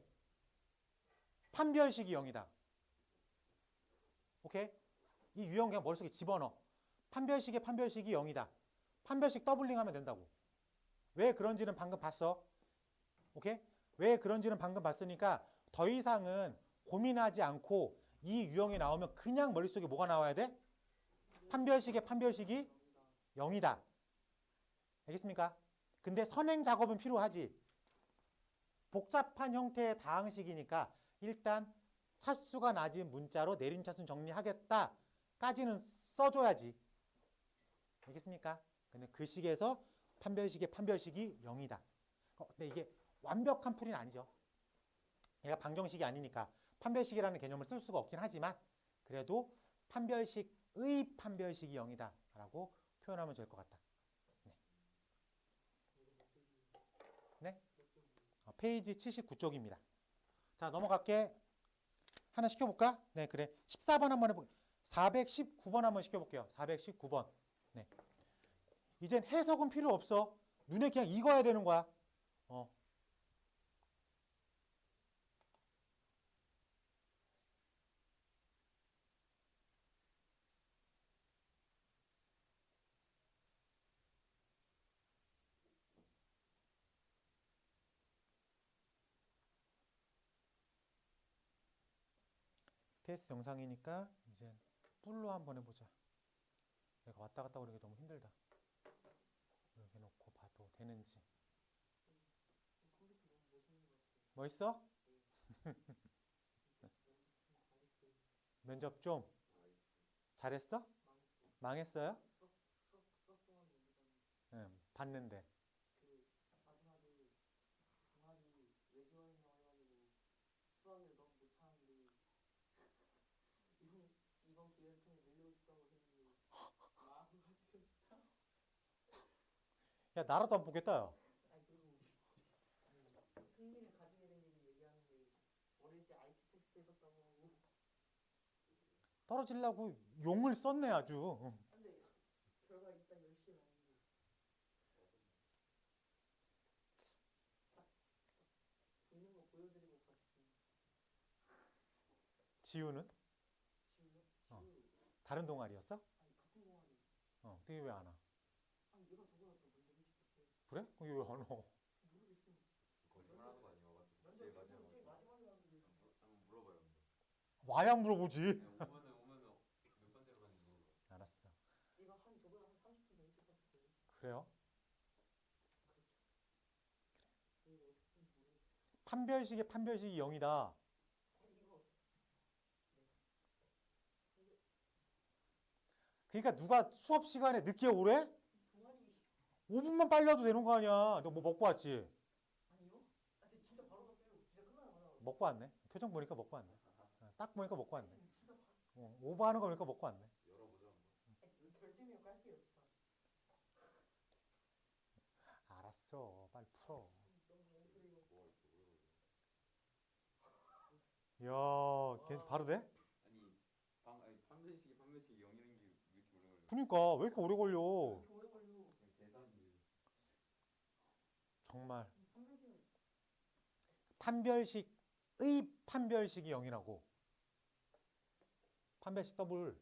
0이다. 오케이? 이 유형 그냥 머릿속에 집어넣어. 판별식이 0이다. 판별식 더블링 하면 된다고. 왜 그런지는 방금 봤어. 오케이? 왜 그런지는 방금 봤으니까 더 이상은 고민하지 않고 이 유형이 나오면 그냥 머릿속에 뭐가 나와야 돼? 판별식이 0이다. 알겠습니까? 근데 선행 작업은 필요하지. 복잡한 형태의 다항식이니까 일단 차수가 낮은 문자로 내림차순 정리하겠다까지는 써줘야지. 알겠습니까? 근데 그 식에서 판별식이 0이다. 근데 이게 완벽한 풀이는 아니죠. 얘가 방정식이 아니니까 판별식이라는 개념을 쓸 수가 없긴 하지만 그래도 판별식의 판별식이 0이다 라고 표현하면 될 것 같다. 네? 페이지 79쪽입니다. 자, 넘어갈게. 하나 시켜볼까? 네, 그래. 14번 한번 해볼게요. 419번 한번 시켜볼게요. 419번. 네. 이젠 해석은 필요 없어. 눈에 그냥 익어야 되는 거야. 테스트 영상이니까 이제 뿔로 한번 해보자. 내가 왔다 갔다 오는 게 너무 힘들다. 이렇게 놓고 봐도 되는지. 멋있어? 면접 좀 잘했어? 망했어요? 응, 봤는데. 야, 나라도 안 보겠다. 야. 떨어지려고 용을 썼네 아주. 지우는? 다른 동아리였어? 되게 왜 안 와? 그래? 이게 왜 안 와? 거짓말하는 거 아니어가지고 제일 마지막에 한번 물어봐요. 와야 물어보지. 오면은 몇 번째로 갔는지 물어봐. 알았어. 그래요? 판별식의 판별식이 0이다. 그러니까 누가 수업 시간에 늦게 오래? 5분만 빨리 와도 되는 거 아니야. 너 뭐 먹고 왔지? 먹고 왔네. 표정 보니까 먹고 왔네. 딱 보니까 먹고 왔네. 오버하는 거 보니까 먹고 왔네. 알았어. 빨리 풀어. 이야, 걔 바로 돼? 아니 판별식이 0이라는 게 왜 이렇게 오래 걸려? 그러니까 왜 이렇게 오래 걸려? 계산이 정말. 판별식의 판별식이 0이라고. 판별식 더블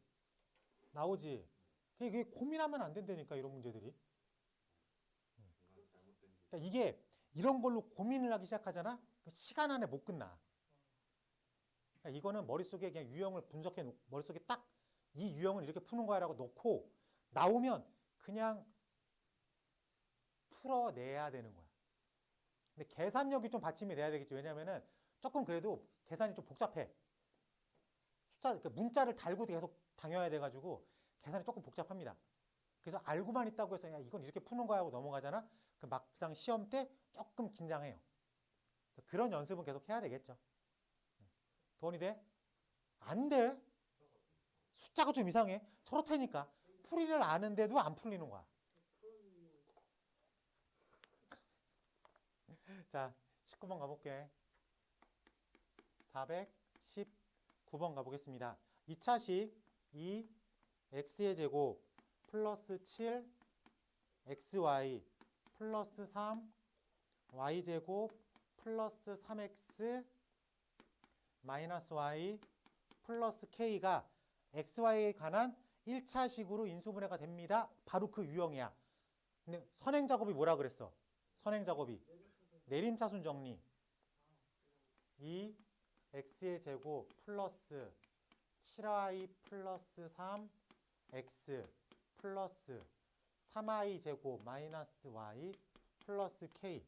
나오지. 그게 고민하면 안 된다니까 이런 문제들이. 잘못된 게 그러니까 이게 이런 걸로 고민을 하기 시작하잖아. 그럼 시간 안에 못 끝나. 그러니까 이거는 머릿속에 그냥 유형을 분석해 놓고 머릿속에 딱 이 유형을 이렇게 푸는 거야라고 놓고 나오면 그냥 풀어내야 되는 거야. 근데 계산력이 좀 받침이 돼야 되겠지. 왜냐면은 조금 그래도 계산이 좀 복잡해. 숫자, 그러니까 문자를 달고 계속 다녀야 돼가지고 계산이 조금 복잡합니다. 그래서 알고만 있다고 해서 야, 이건 이렇게 푸는 거야 하고 넘어가잖아. 그 막상 시험 때 조금 긴장해요. 그런 연습은 계속 해야 되겠죠. 돈이 돼? 안 돼. 숫자가 좀 이상해. 저렇다니까. 풀이를 아는데도 안 풀리는 거야. 자, 19번 가볼게. 419번 가보겠습니다. 2차식 2x의 제곱 플러스 7 xy 플러스 3 y제곱 플러스 3x 마이너스 y 플러스 k가 xy에 관한 1차식으로 인수분해가 됩니다. 바로 그 유형이야. 근데 선행작업이 뭐라 그랬어? 선행작업이 내림차순 정리 2 x의 제곱 플러스 7y 플러스 3 x 플러스 3y 제곱 마이너스 y 플러스 k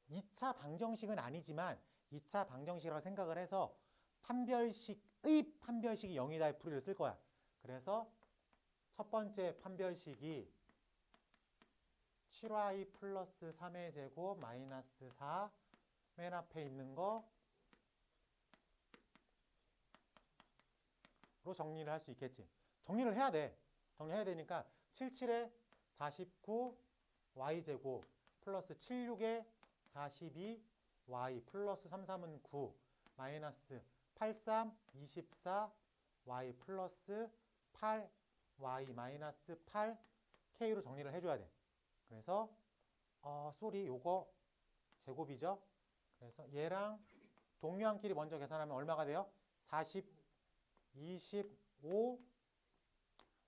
2차 방정식은 아니지만 2차 방정식이라고 생각을 해서 판별식의 판별식이 0이다의 풀이를 쓸 거야. 그래서 첫 번째 판별식이 7y 플러스 3의 제곱 마이너스 4 맨 앞에 있는 거로 정리를 할 수 있겠지. 정리를 해야 돼. 정리해야 되니까 77에 49 y제곱 플러스 76에 42 y 플러스 33은 9 마이너스 83 24 y 플러스 8 y 마이너스 8 k로 정리를 해줘야 돼. 그래서 쏘리 요거 제곱이죠. 그래서 얘랑 동류항끼리 먼저 계산하면 얼마가 돼요? 40 25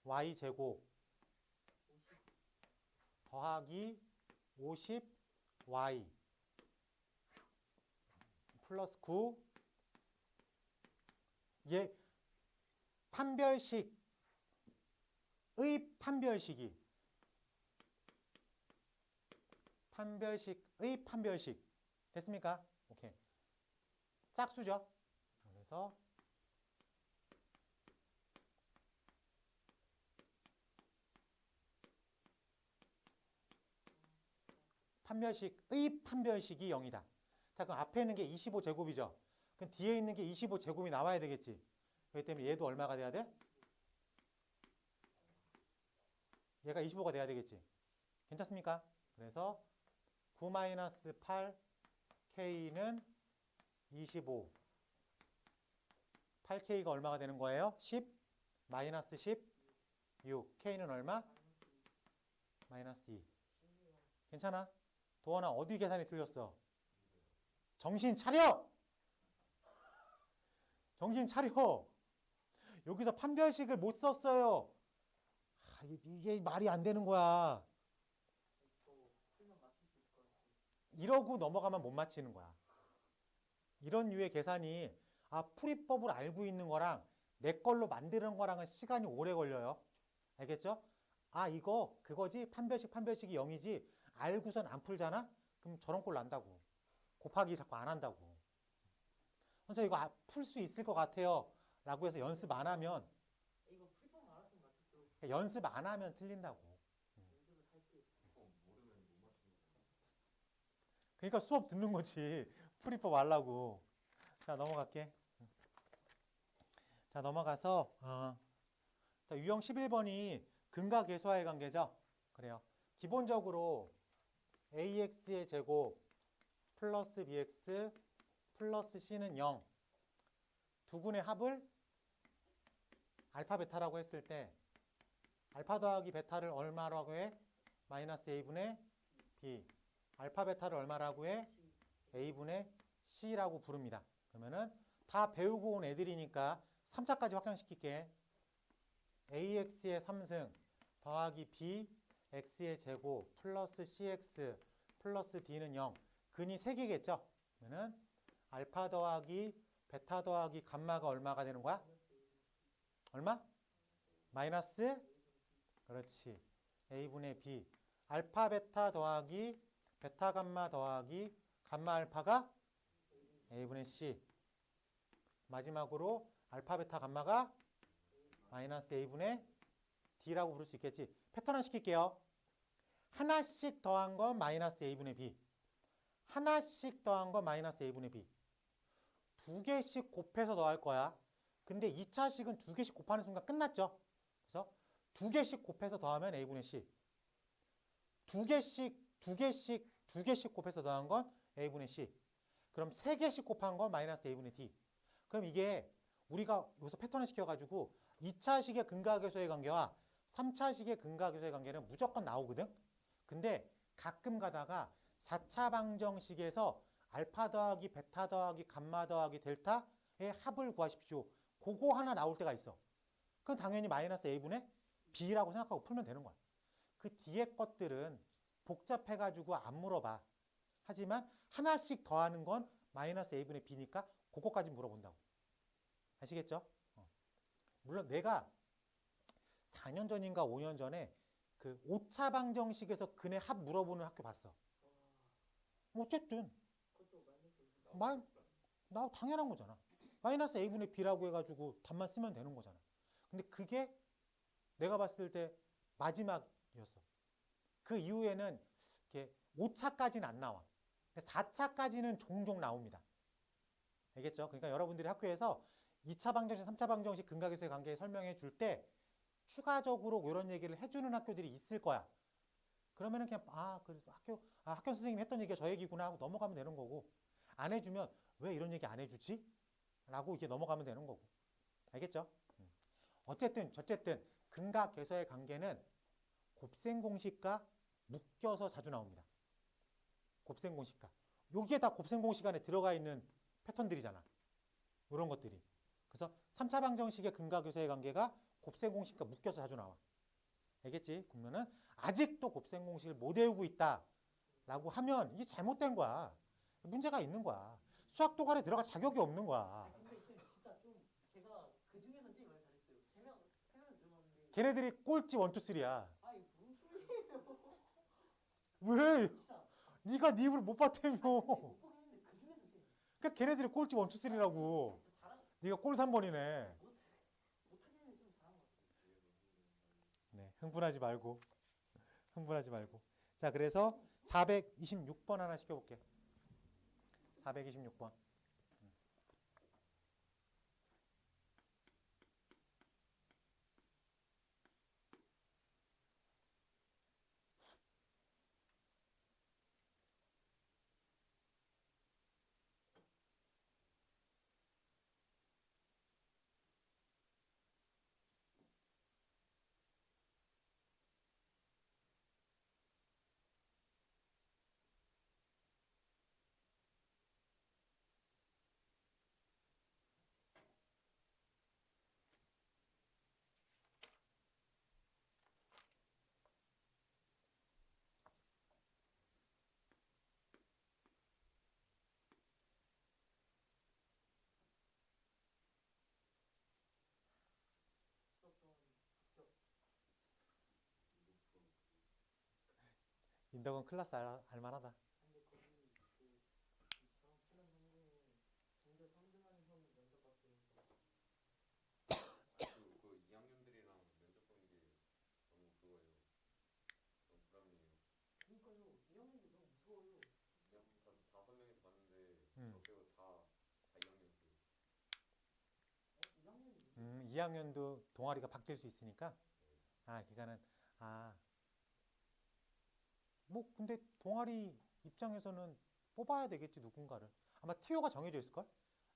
y 제곱 더하기 50 y 플러스 9 얘 판별식의 판별식이 판별식의 판별식 됐습니까? 오케이. 짝수죠. 그래서 판별식의 판별식이 0이다. 자, 그럼 앞에 있는 게 25제곱이죠. 그럼 뒤에 있는 게 25제곱이 나와야 되겠지. 그렇기 때문에 얘도 얼마가 돼야 돼? 얘가 25가 돼야 되겠지. 괜찮습니까? 그래서 9-8 K는 25 8K가 얼마가 되는 거예요? 10 마이너스 10 6 K는 얼마? 마이너스 2 괜찮아? 도원아 어디 계산이 틀렸어? 정신 차려! 정신 차려! 여기서 판별식을 못 썼어요. 이게 말이 안 되는 거야. 이러고 넘어가면 못 맞히는 거야. 이런 류의 계산이 풀이법을 알고 있는 거랑 내 걸로 만드는 거랑은 시간이 오래 걸려요. 알겠죠? 이거 그거지 판별식이 0이지 알고선 안 풀잖아? 그럼 저런 꼴 난다고. 곱하기 자꾸 안 한다고. 그래서 이거 풀 수 있을 것 같아요 라고 해서 연습 안 하면 그러니까 연습 안 하면 틀린다고. 모르면 못 맞추는 거잖아. 그러니까 수업 듣는 거지. 풀이법 알라고. 자, 넘어갈게. 자, 넘어가서 자, 유형 11번이 근과 계수와의 관계죠. 그래요. 기본적으로 ax의 제곱 플러스 bx 플러스 c는 0. 두 군의 합을 알파 베타라고 했을 때 알파 더하기 베타를 얼마라고 해? 마이너스 a분의 b. 알파 베타를 얼마라고 해? a분의 c라고 부릅니다. 그러면은 다 배우고 온 애들이니까 3차까지 확장시킬게. ax의 3승 더하기 b x의 제곱 플러스 cx 플러스 d는 0. 근이 3개겠죠? 그러면은 알파 더하기 베타 더하기 감마가 얼마가 되는 거야? 얼마? 마이너스? 그렇지. a분의 b. 알파 베타 더하기 베타 감마 더하기 감마 알파가 a분의 c. 마지막으로 알파 베타 감마가 마이너스 a분의 d라고 부를 수 있겠지. 패턴화 시킬게요. 하나씩 더한 건 마이너스 a분의 b. 하나씩 더한 건 마이너스 a분의 b. 두 개씩 곱해서 더할 거야. 근데 2차식은 두 개씩 곱하는 순간 끝났죠. 그래서 두 개씩 곱해서 더하면 a분의 c. 두 개씩 곱해서 더한 건 a분의 c. 그럼 세 개씩 곱한 건 마이너스 a분의 d. 그럼 이게 우리가 여기서 패턴을 시켜가지고 2차식의 근과계수의 관계와 3차식의 근과계수의 관계는 무조건 나오거든. 근데 가끔 가다가 4차 방정식에서 알파 더하기 베타 더하기 감마 더하기 델타의 합을 구하십시오. 그거 하나 나올 때가 있어. 그건 당연히 마이너스 a분의 b라고 생각하고 풀면 되는 거야. 그 뒤에 것들은 복잡해가지고 안 물어봐. 하지만 하나씩 더하는 건 마이너스 a분의 b니까 그거까지 물어본다고. 아시겠죠? 물론 내가 4년 전인가 5년 전에 그 5차 방정식에서 근의 합 물어보는 학교 봤어. 어쨌든 나 당연한 거잖아. 마이너스 a분의 b라고 해가지고 답만 쓰면 되는 거잖아. 근데 그게 내가 봤을 때 마지막이었어. 그 이후에는 이렇게 5차까지는 안 나와. 4차까지는 종종 나옵니다. 알겠죠? 그러니까 여러분들이 학교에서 2차 방정식, 3차 방정식 근과계수의 관계 설명해 줄 때 추가적으로 이런 얘기를 해주는 학교들이 있을 거야. 그러면은 그냥 그래서 학교 선생님이 했던 얘기가 저 얘기구나 하고 넘어가면 되는 거고, 안 해주면 왜 이런 얘기 안 해주지? 라고 이게 넘어가면 되는 거고. 알겠죠? 어쨌든 근과계수의 관계는 곱셈 공식과 묶여서 자주 나옵니다. 곱셈 공식과. 여기에 다 곱셈 공식 안에 들어가 있는 패턴들이잖아. 이런 것들이. 그래서 3차 방정식의 근과계수의 관계가 곱셈 공식과 묶여서 자주 나와. 알겠지? 그러면은 아직도 곱셈 공식을 못 외우고 있다라고 하면 이게 잘못된 거야. 문제가 있는 거야. 수학 도관에 들어갈 자격이 없는 거야. 근데 진짜 좀 제가 그 중에서 제일 많이 잘했어요. 세 명 들어갔는데. 걔네들이 꼴찌 1, 2, 3야. 아니 무슨 소리예요? 왜? 진짜. 네가 네 입을 못 봤다며. 못 보긴 했는데 그 중에서 제일. 그러니까 걔네들이 꼴찌 1, 2, 3라고. 진짜 잘한. 네가 꼴 3번이네. 못하기는 좀 잘한 것 같아요. 네, 흥분하지 말고. 자, 그래서 426번 하나 시켜볼게. 426번. 인덕은 클라스 알만하다. 근데 거기 저랑 친한 형들 전교 3등하는 형이 면접 봤대요. 그 2학년들이랑 면접 보는 게 2학년도 동아리가 바뀔 수 있으니까 그러니까는 뭐 근데 동아리 입장에서는 뽑아야 되겠지 누군가를. 아마 TO가 정해져 있을걸?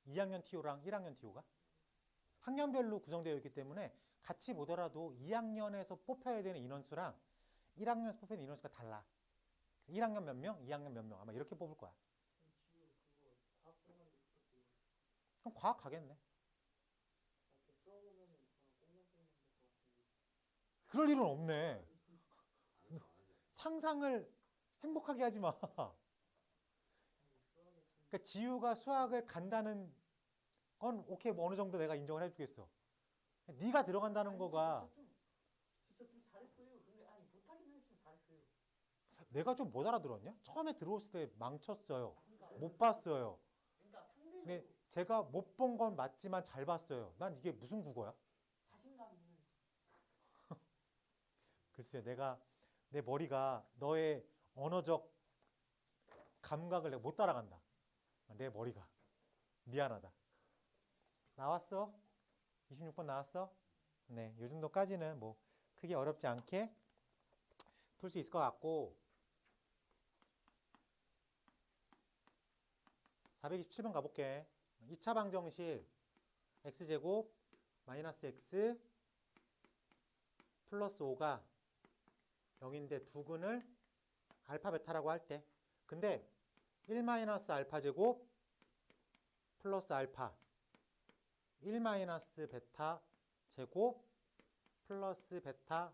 2학년 TO랑 1학년 TO가 학년별로 구성되어 있기 때문에 같이 보더라도 2학년에서 뽑혀야 되는 인원수랑 1학년에서 뽑혀야 되는 인원수가 달라. 1학년 몇 명, 2학년 몇 명 아마 이렇게 뽑을 거야. 지우 그거 과학 동아리 부탁드려요. 그럼 과학 가겠네. 이렇게 써보면은 꽁냥 꽁냥 될것 같은데. 그럴 일은 없네. 안 하죠. 상상을 행복하게 하지 마. 그러니까 지우가 수학을 간다는 건 오케이 뭐 어느 정도 내가 인정을 해주겠어. 네가 들어간다는 거가 진짜 좀 잘했어요. 근데 아니 못하긴 했지만 잘했어요. 내가 좀 못 알아들었냐? 처음에 들어왔을 때 망쳤어요. 그러니까 못 봤어요. 그러니까 상대적으로 근데 제가 못 본 건 맞지만 잘 봤어요. 난 이게 무슨 국어야? 자신감 있는. 글쎄 내 머리가 너의 언어적 감각을 내가 못 따라간다. 내 머리가 미안하다. 나왔어? 26번 나왔어? 네, 요 정도까지는 뭐 크게 어렵지 않게 풀 수 있을 것 같고 427번 가볼게. 2차 방정식 x제곱 마이너스 x 플러스 5가 0인데 두근을 알파 베타라고 할 때 근데 1 마이너스 알파 제곱 플러스 알파 1 마이너스 베타 제곱 플러스 베타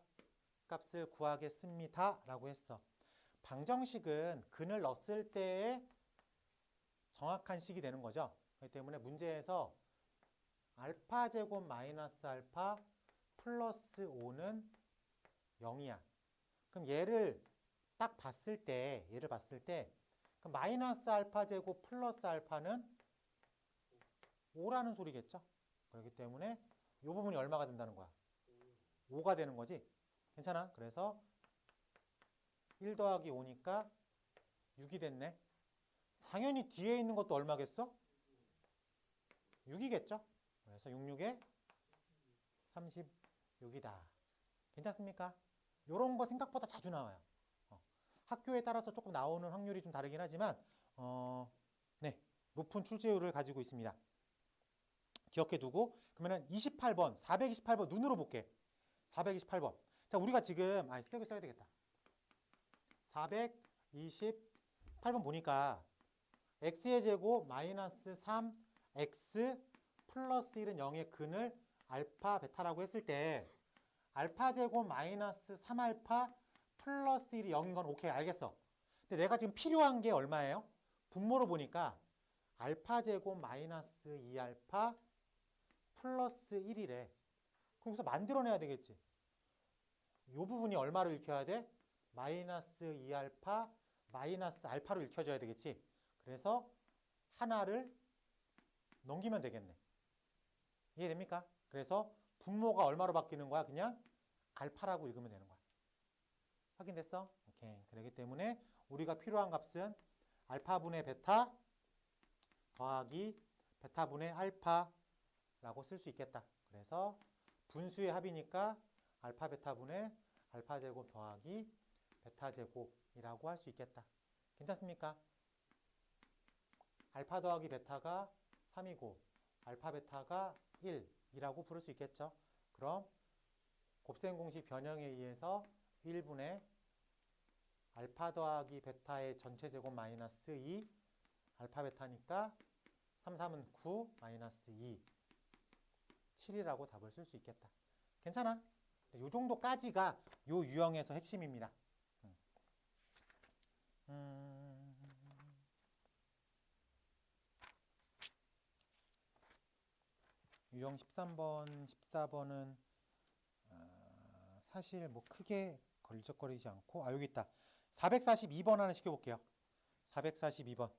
값을 구하겠습니다 라고 했어. 방정식은 근을 넣었을 때의 정확한 식이 되는 거죠. 그렇기 때문에 문제에서 알파 제곱 마이너스 알파 플러스 5는 0이야. 그럼 얘를 봤을 때 그럼 마이너스 알파 제곱 플러스 알파는 5라는 소리겠죠. 그렇기 때문에 이 부분이 얼마가 된다는 거야? 5가 되는 거지. 괜찮아? 그래서 1 더하기 5니까 6이 됐네. 당연히 뒤에 있는 것도 얼마겠어? 6이겠죠? 그래서 66에 36이다. 괜찮습니까? 이런 거 생각보다 자주 나와요. 학교에 따라서 조금 나오는 확률이 좀 다르긴 하지만 네, 높은 출제율을 가지고 있습니다. 기억해 두고 그러면 28번, 428번 눈으로 볼게. 428번. 자, 우리가 지금 쓰기 써야 되겠다. 428번 보니까 x의 제곱 마이너스 3x 플러스 1은 0의 근을 알파 베타라고 했을 때 알파 제곱 마이너스 3알파 플러스 1이 0인 건 오케이 알겠어. 근데 내가 지금 필요한 게 얼마예요? 분모로 보니까 알파 제곱 마이너스 2알파 플러스 1이래. 그럼 여기서 만들어내야 되겠지. 이 부분이 얼마로 읽혀야 돼? 마이너스 2알파 마이너스 알파로 읽혀져야 되겠지. 그래서 하나를 넘기면 되겠네. 이해됩니까? 그래서 분모가 얼마로 바뀌는 거야? 그냥 알파라고 읽으면 되는 거야. 확인됐어? 오케이. 그렇기 때문에 우리가 필요한 값은 알파분의 베타 더하기 베타분의 알파라고 쓸 수 있겠다. 그래서 분수의 합이니까 알파 베타분의 알파 제곱 더하기 베타 제곱이라고 할 수 있겠다. 괜찮습니까? 알파 더하기 베타가 3이고 알파 베타가 1이라고 부를 수 있겠죠. 그럼 곱셈 공식 변형에 의해서 1분의 알파 더하기 베타의 전체 제곱 마이너스 2 알파 베타니까 3, 3은 9 마이너스 2 7이라고 답을 쓸 수 있겠다. 괜찮아? 이 정도까지가 이 유형에서 핵심입니다. 유형 13번, 14번은 사실 뭐 크게 걸적거리지 않고 여기 있다. 442번 하나 시켜볼게요. 442번.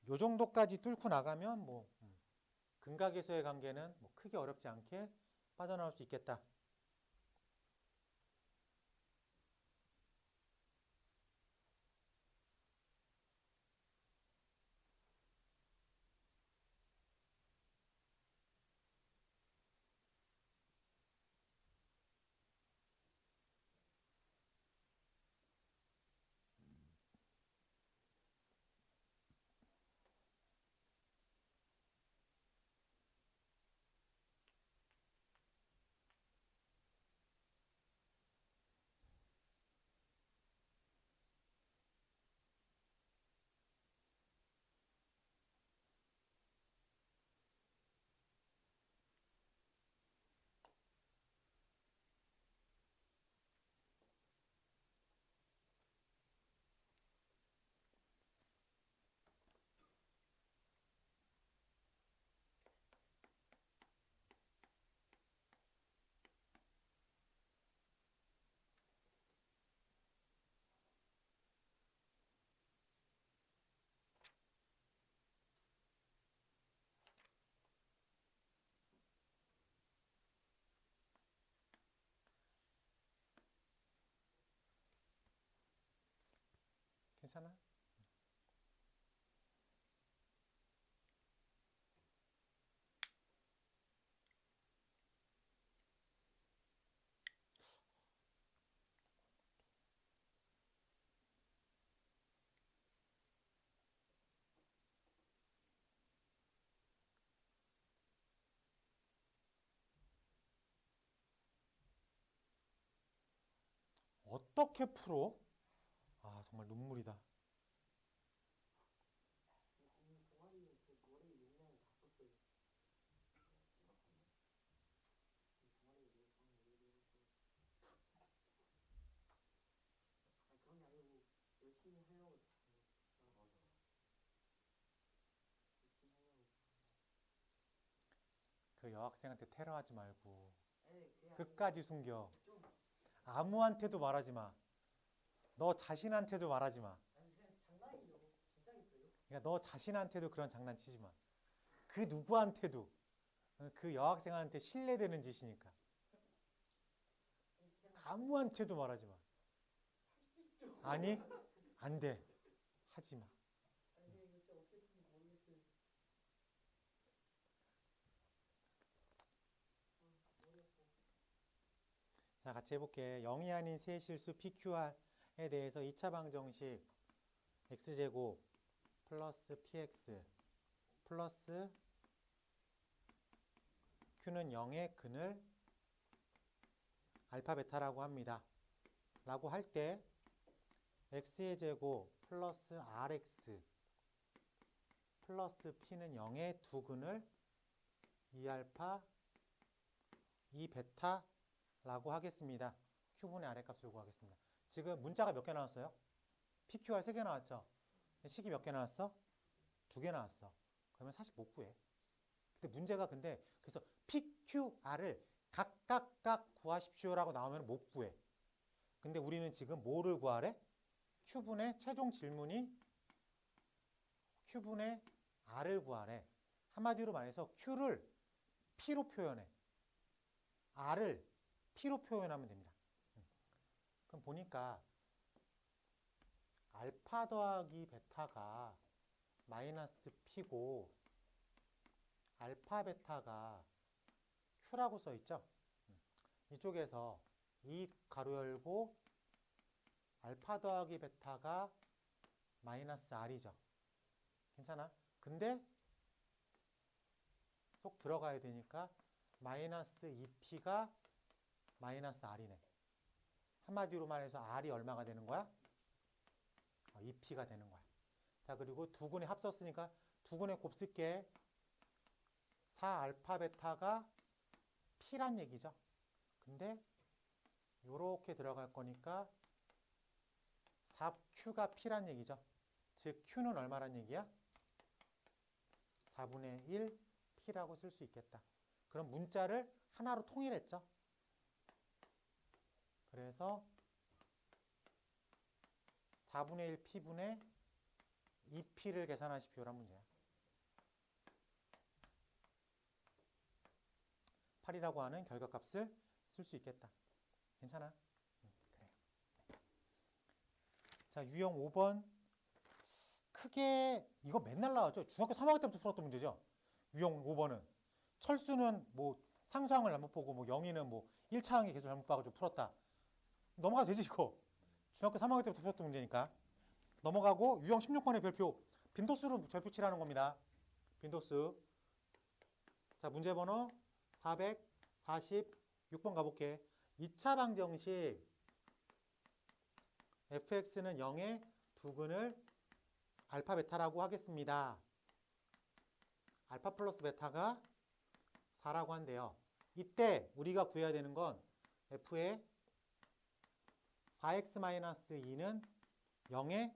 요 정도까지 뚫고 나가면 뭐 근각에서의 관계는 뭐 크게 어렵지 않게 빠져나올 수 있겠다. 괜찮아? 어떻게 풀어? 아, 정말 눈물이다. 이 동아리 제 머리 용량을 다 썼어요. 이 동아리 영상을 올려서 아 그런 게 아니고 열심히 하려고 다 한 거죠. 열심히 하려고. 그 여학생한테 테러하지 말고 아니 그게 끝까지 숨겨. 좀 아무한테도 말하지 마. 너 자신한테도 말하지 마. 아니 그냥 장난이죠. 진짜니까요. 그러니까 너 자신한테도 그런 장난치지 마. 그 누구한테도 그 여학생한테 신뢰되는 짓이니까 아니 그냥 아무한테도 말하지 마. 할수 있죠. 아니, 안 돼. 하지 마. 아니 근데 이거 진짜 어떻게 풀는지 모르겠어요. 아 머리 아파. 자, 같이 해볼게. 0이 아닌 세 실수 PQR에 대해서 2차 방정식 x제곱 플러스 px 플러스 q는 0의 근을 알파 베타라고 합니다. 라고 할 때 x의 제곱 플러스 rx 플러스 p는 0의 두 근을 2알파 2베타라고 하겠습니다. q분의 a값을 구하겠습니다. 지금 문자가 몇 개 나왔어요? PQR 3개 나왔죠? 식이 몇 개 나왔어? 2개 나왔어. 그러면 사실 못 구해. 근데 문제가 그래서 PQR을 각각 구하십시오라고 나오면 못 구해. 근데 우리는 지금 뭐를 구하래? Q분의 최종 질문이 Q분의 R을 구하래. 한마디로 말해서 Q를 P로 표현해. R을 P로 표현하면 됩니다. 그럼 보니까 알파 더하기 베타가 마이너스 P고 알파 베타가 Q라고 써 있죠? 이쪽에서 이 가로 열고 알파 더하기 베타가 마이너스 R이죠. 괜찮아? 근데 쏙 들어가야 되니까 마이너스 2P가 마이너스 R이네. 한마디로 말해서 R이 얼마가 되는 거야? 2P가 되는 거야. 자, 그리고 두 근에 합쳤으니까 두 근에 곱쓸게. 4알파 베타가 P란 얘기죠. 근데 요렇게 들어갈 거니까 4Q가 P란 얘기죠. 즉 Q는 얼마란 얘기야? 4분의 1 P라고 쓸 수 있겠다. 그럼 문자를 하나로 통일했죠. 그래서 4분의 1 P분의 2P를 계산하십시오란 문제야. 8이라고 하는 결과값을 쓸 수 있겠다. 괜찮아? 그래요. 네. 자, 유형 5번. 크게 이거 맨날 나왔죠. 중학교 3학년 때부터 풀었던 문제죠. 유형 5번은 철수는 뭐 상수항을 잘못 보고 뭐 영희는 뭐 1차항의 개수 잘못 봐가지고 풀었다. 넘어가도 되지 이거. 중학교 3학년 때부터 풀었던 문제니까. 넘어가고 유형 16번의 별표 빈도수로 별표 칠하는 겁니다. 빈도수. 자, 문제 번호 446번 가볼게. 2차 방정식 fx는 0의 두 근을 알파 베타라고 하겠습니다. 알파 플러스 베타가 4라고 한대요. 이때 우리가 구해야 되는 건 f의 4x-2는 0의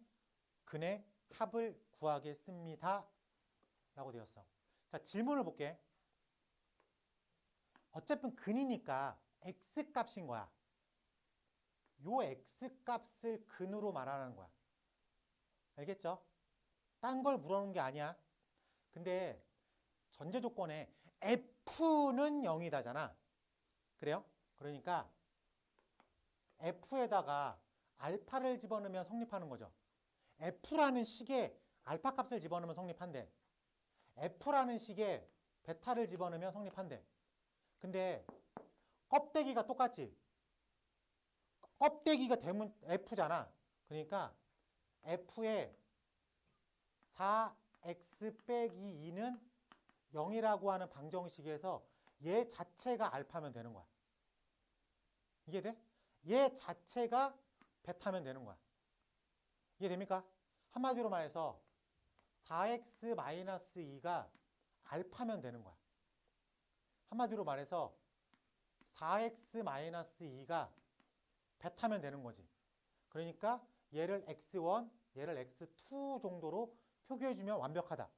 근의 합을 구하겠습니다. 라고 되었어. 자, 질문을 볼게. 어차피 근이니까 x값인 거야. 요 x값을 근으로 말하는 거야. 알겠죠? 딴 걸 물어보는 게 아니야. 근데 전제 조건에 f는 0이다잖아. 그래요? 그러니까 f에다가 알파를 집어넣으면 성립하는 거죠. F라는 식에 알파 값을 집어넣으면 성립한대. F라는 식에 베타를 집어넣으면 성립한대. 근데 껍데기가 똑같지? 껍데기가 대문 F잖아. 그러니까 F의 4x 빼기 2는 0이라고 하는 방정식에서 얘 자체가 알파면 되는 거야. 이해돼? 얘 자체가 베타면 되는 거야. 이해됩니까? 한마디로 말해서 4x-2가 알파면 되는 거야. 한마디로 말해서 4x-2가 베타면 되는 거지. 그러니까 얘를 x1, 얘를 x2 정도로 표기해주면 완벽하다.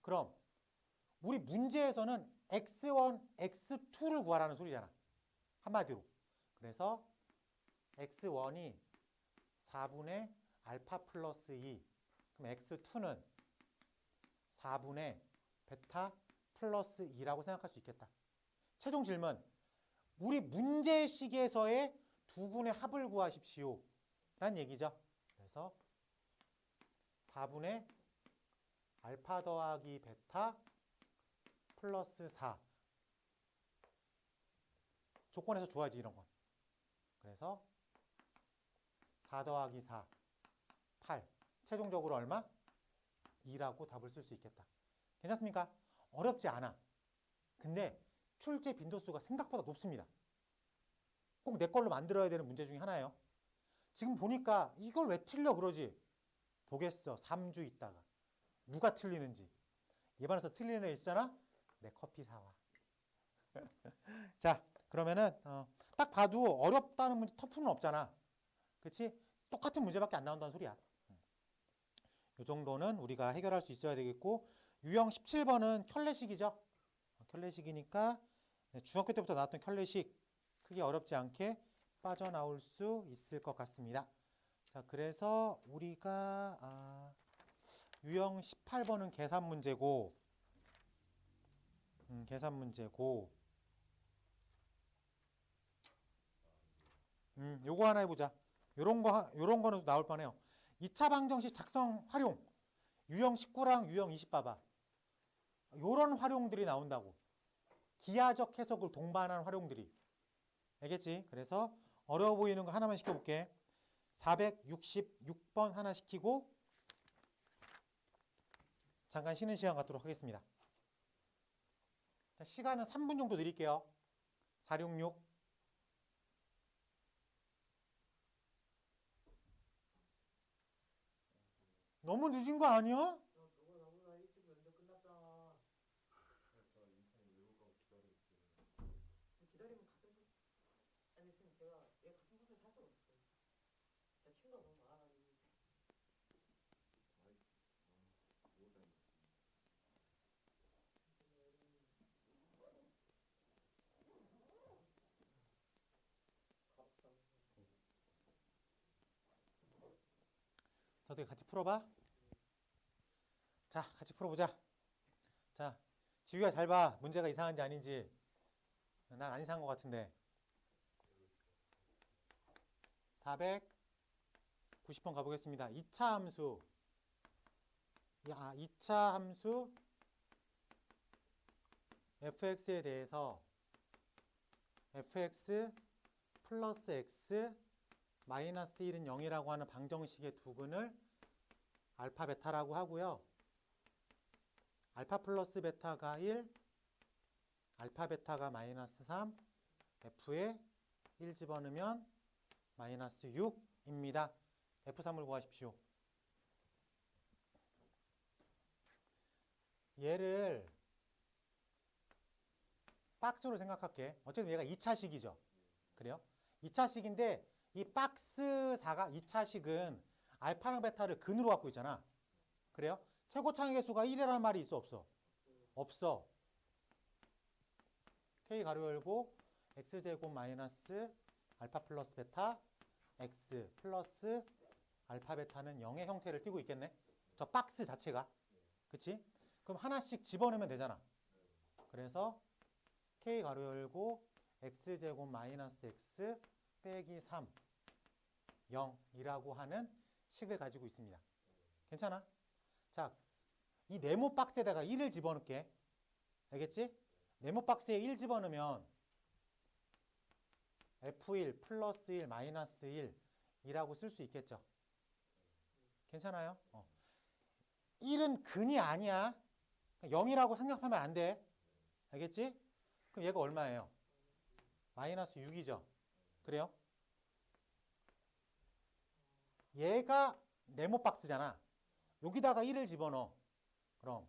그럼 우리 문제에서는 x1, x2를 구하라는 소리잖아. 한마디로. 그래서 x1이 4분의 알파 플러스 2. 그럼 x2는 4분의 베타 플러스 2라고 생각할 수 있겠다. 최종 질문. 우리 문제식에서의 두 군의 합을 구하십시오. 라는 얘기죠. 그래서 4분의 알파 더하기 베타 플러스 4. 조건에서 줘야지 이런 건. 그래서 4 더하기 4, 8. 최종적으로 얼마? 2라고 답을 쓸 수 있겠다. 괜찮습니까? 어렵지 않아. 근데 출제 빈도수가 생각보다 높습니다. 꼭 내 걸로 만들어야 되는 문제 중에 하나예요. 지금 보니까 이걸 왜 틀려 그러지? 보겠어. 3주 있다가. 누가 틀리는지. 예반에서 틀리는 애 있잖아? 내 커피 사와. 자, 그러면은 딱 봐도 어렵다는 문제, 터프는 없잖아. 그치? 똑같은 문제밖에 안 나온다는 소리야. 이 정도는 우리가 해결할 수 있어야 되겠고, 유형 17번은 켤레식이죠. 켤레식이니까 중학교 때부터 나왔던 켤레식 크게 어렵지 않게 빠져나올 수 있을 것 같습니다. 자, 그래서 우리가 유형 18번은 계산 문제고, 요거 하나 해보자. 요런 거는 나올 뻔해요. 2차 방정식 작성 활용. 유형 19랑 유형 20 봐봐. 요런 활용들이 나온다고. 기하적 해석을 동반한 활용들이. 알겠지? 그래서 어려워 보이는 거 하나만 시켜볼게. 466번 하나 시키고 잠깐 쉬는 시간 갖도록 하겠습니다. 자, 시간은 3분 정도 드릴게요. 466. 너무 늦은 거 아니야? 너가 너무나 일찍 면접 끝났잖아. 저 인천에 외국가고 기다리고 있어요. 기다리면 같은 곳. 아니 선생님 제가 얘 같은 곳에 살 수가 없어요. 제 친구가 너무 많아가지고. 뭐 다니고 저도 같이 풀어봐. 자, 같이 풀어보자. 자, 지우야 잘 봐. 문제가 이상한지 아닌지. 난 안 이상한 것 같은데. 490번 가보겠습니다. 2차 함수. 2차 함수 fx에 대해서 fx 플러스 x 마이너스 1은 0이라고 하는 방정식의 두근을 알파 베타라고 하고요. 알파 플러스 베타가 1, 알파 베타가 마이너스 3, f에 1 집어넣으면 마이너스 6입니다. F3을 구하십시오. 얘를 박스로 생각할게. 어쨌든 얘가 2차식이죠. 그래요? 2차식인데 이 박스 4가 2차식은 알파랑 베타를 근으로 갖고 있잖아. 그래요? 최고차의 개수가 1이라는 말이 있어 없어? 없어. K 가로 열고 x제곱 마이너스 알파 플러스 베타 x 플러스 알파 베타는 0의 형태를 띠고 있겠네. 저 박스 자체가. 그치? 그럼 하나씩 집어넣으면 되잖아. 그래서 K 가로 열고 x제곱 마이너스 x 빼기 3 0이라고 하는 식을 가지고 있습니다. 괜찮아? 자, 이 네모 박스에다가 1을 집어넣게. 알겠지? 네모 박스에 1 집어넣으면 F1 플러스 1 마이너스 1이라고 쓸 수 있겠죠? 괜찮아요? 1은 근이 아니야. 0이라고 생각하면 안 돼. 알겠지? 그럼 얘가 얼마예요? 마이너스 6이죠. 그래요? 얘가 네모 박스잖아. 여기다가 1을 집어넣어. 그럼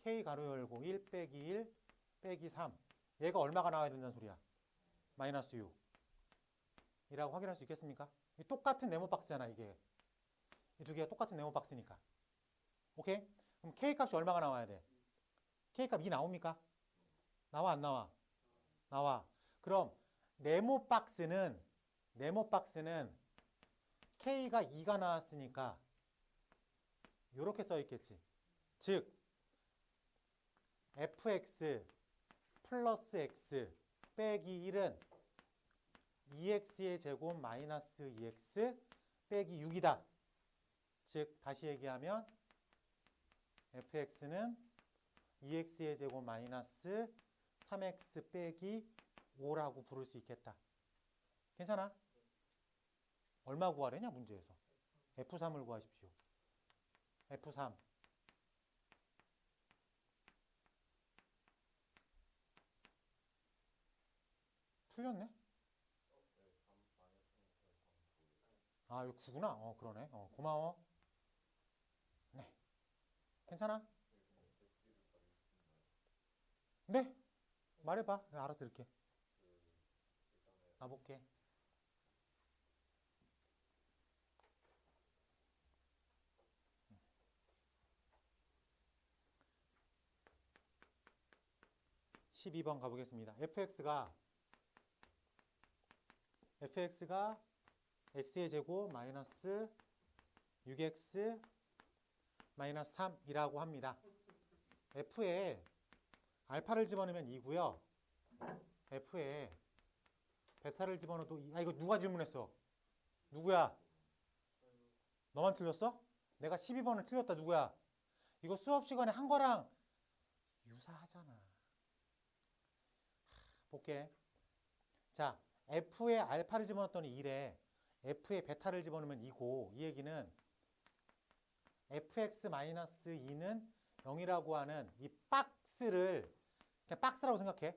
K 가로 열고 1 빼기 1 빼기 3. 얘가 얼마가 나와야 된다는 소리야? 마이너스 6 이라고 확인할 수 있겠습니까? 똑같은 네모 박스잖아, 이게. 이 두 개가 똑같은 네모 박스니까. 오케이? 그럼 K 값이 얼마가 나와야 돼? K 값 2 나옵니까? 나와, 안 나와? 나와. 그럼 네모 박스는 K가 2가 나왔으니까 이렇게 써 있겠지. 즉 fx 플러스 x 빼기 1은 2x의 제곱 마이너스 2x 빼기 6이다. 즉 다시 얘기하면 fx는 2x의 제곱 마이너스 3x 빼기 5라고 부를 수 있겠다. 괜찮아? 얼마 구하려냐 문제에서? F3을 구하십시오. F3 틀렸네? 아, 이거 9구나. 그러네. 고마워. 네. 괜찮아? 네? 말해봐. 내가 알아들을게. 가볼게. 음. 12번 가보겠습니다. fx가 x의 제곱 마이너스 6x 마이너스 3이라고 합니다. f에 알파를 집어넣으면 2고요. f에 베타를 집어넣어도 2. 아, 이거 누가 질문했어? 누구야? 너만 틀렸어? 내가 12번을 틀렸다. 누구야? 이거 수업 시간에 한 거랑 유사하잖아. 볼게. 자, f에 알파를 집어넣었더니 2래. f에 베타를 집어넣으면 2고, 이 얘기는 fx-2는 0이라고 하는 이 박스를 그냥 박스라고 생각해.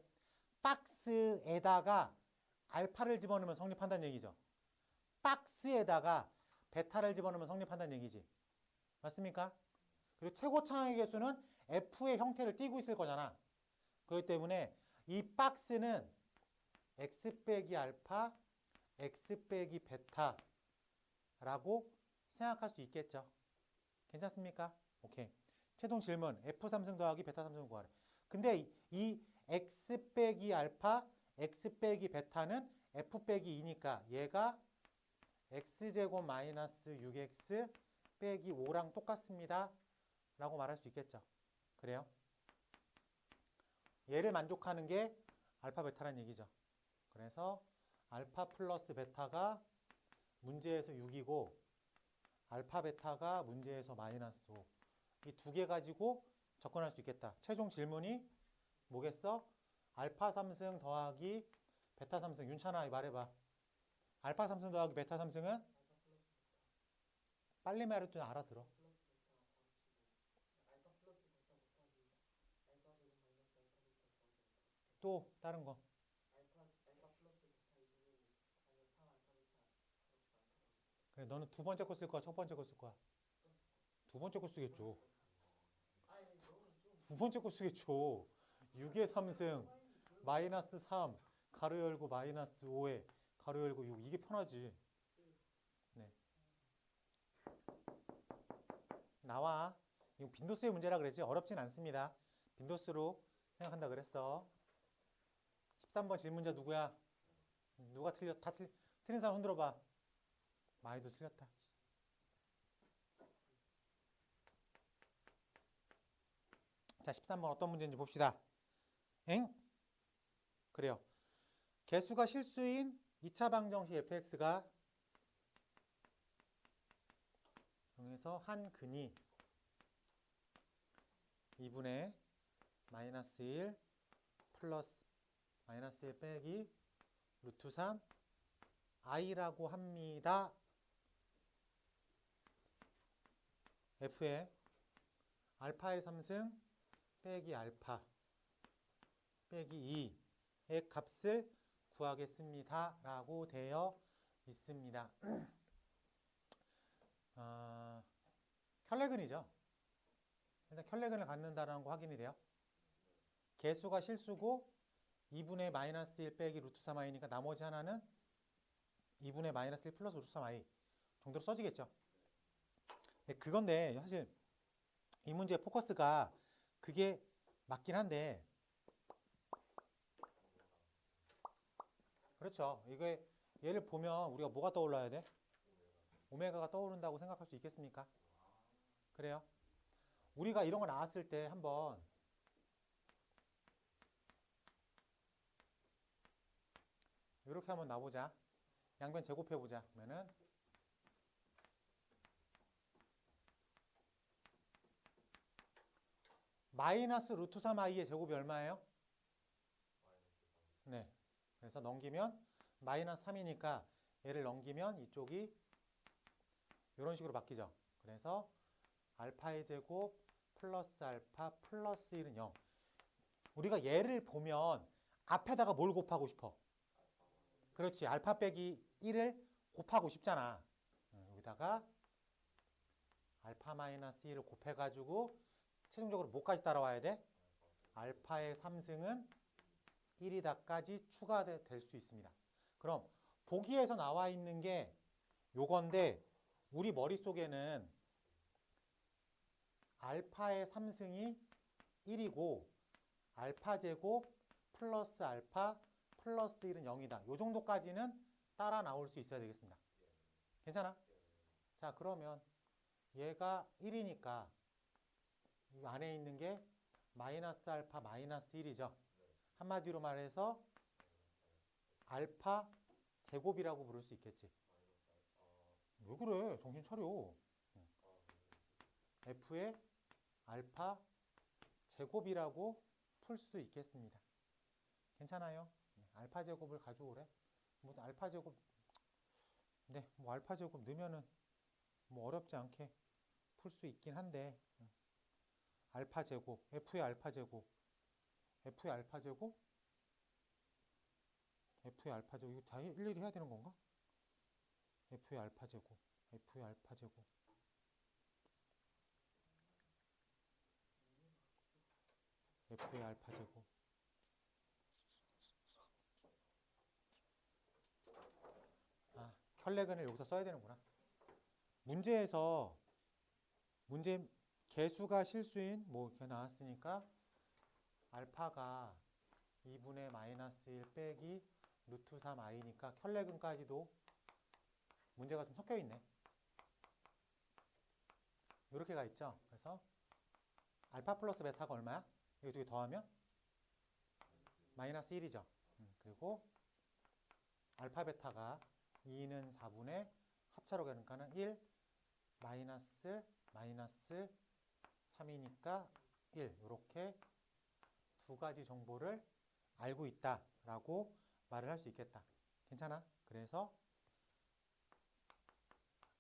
박스에다가 알파를 집어넣으면 성립한다는 얘기죠. 박스에다가 베타를 집어넣으면 성립한다는 얘기지. 맞습니까? 그리고 최고차항의 개수는 f의 형태를 띠고 있을 거잖아. 그렇기 때문에 이 박스는 x 빼기 알파, x 빼기 베타라고 생각할 수 있겠죠. 괜찮습니까? 오케이. 최종 질문. f3승 더하기 베타3승 구하래. 근데 이 x 빼기 알파, x 빼기 베타는 f 빼기 2니까 얘가 x제곱 마이너스 6x 빼기 5랑 똑같습니다. 라고 말할 수 있겠죠. 그래요? 얘를 만족하는 게 알파 베타라는 얘기죠. 그래서 알파 플러스 베타가 문제에서 6이고 알파 베타가 문제에서 마이너스 5. 이 두 개 가지고 접근할 수 있겠다. 최종 질문이 뭐겠어? 알파 3승 더하기 베타 3승. 윤찬아 말해봐. 알파 3승 더하기 베타 3승은? 빨리 말해도 알아들어. 또 다른 거. 그래, 너는 두 번째 거 쓸 거야? 첫 번째 거 쓸 거야? 두 번째 거 쓰겠죠. 두 번째 거 쓰겠죠. 6의 3승 마이너스 3 가로 열고 마이너스 5에 가로 열고 6. 이게 편하지. 네. 나와. 이거 빈도수의 문제라 그랬지. 어렵진 않습니다. 빈도수로 생각한다 그랬어. 13번 질문자 누구야? 누가 틀렸? 틀린 사람 흔들어 봐. 많이도 틀렸다. 자, 13번 어떤 문제인지 봅시다. 엥? 그래요. 개수가 실수인 2차 방정식 fx가 0에서 그래서 한 근이 2분의 마이너스 1 플러스 마이너스 1 빼기 루트 3 i라고 합니다. f의 알파의 3승 빼기 알파 빼기 2의 값을 구하겠습니다. 라고 되어 있습니다. 켤레근이죠. 일단 켤레근을 갖는다는 거 확인이 돼요. 개수가 실수고 2분의 마이너스 1 빼기 루트 3i니까 나머지 하나는 2분의 마이너스 1 플러스 루트 3i 정도로 써지겠죠. 근데 그건데 사실 이 문제의 포커스가 그게 맞긴 한데 그렇죠. 이게 얘를 보면 우리가 뭐가 떠올라야 돼? 오메가가 떠오른다고 생각할 수 있겠습니까? 그래요. 우리가 이런 거 나왔을 때 한번 이렇게 한번 놔보자. 양변 제곱해보자. 그러면은 마이너스 루트 3i의 제곱이 얼마예요? 네. 그래서 넘기면 마이너스 3이니까 얘를 넘기면 이쪽이 이런 식으로 바뀌죠. 그래서 알파의 제곱 플러스 알파 플러스 1은 0. 우리가 얘를 보면 앞에다가 뭘 곱하고 싶어? 그렇지. 알파 빼기 1을 곱하고 싶잖아. 여기다가 알파 마이너스 1을 곱해가지고 최종적으로 뭐까지 따라와야 돼? 알파의 3승은 1이다까지 추가될 수 있습니다. 그럼 보기에서 나와 있는 게 요건데 우리 머릿속에는 알파의 3승이 1이고 알파 제곱 플러스 알파 플러스 1은 0이다. 요 정도까지는 따라 나올 수 있어야 되겠습니다. 괜찮아? 자, 그러면 얘가 1이니까 이 안에 있는 게 마이너스 알파 마이너스 1이죠. 한마디로 말해서 알파 제곱이라고 부를 수 있겠지. 왜 그래? 정신 차려. f의 알파 제곱이라고 풀 수도 있겠습니다. 괜찮아요? 알파 제곱을 가져오래. 뭐 알파 제곱, 네, 뭐 알파 제곱 넣으면은 뭐 어렵지 않게 풀 수 있긴 한데 알파 제곱, f의 알파 제곱, f의 알파 제곱, f의 알파 제곱 이거 다 일일이 해야 되는 건가? f의 알파 제곱, f의 알파 제곱. f의 알파 제곱. 아, 켤레근을 여기서 써야 되는구나. 문제에서 문제 개수가 실수인 뭐 이렇게 나왔으니까 알파가 2분의 마이너스 1 빼기 루트 3i니까 켤레근까지도 문제가 좀 섞여 있네. 이렇게 가 있죠. 그래서 알파 플러스 베타가 얼마야? 이거 두 개 더하면 마이너스 1이죠. 그리고 알파 베타가 2는 4분의 합차로 가니까는 1 마이너스 3이니까 1 이렇게 두 가지 정보를 알고 있다라고 말을 할 수 있겠다. 괜찮아? 그래서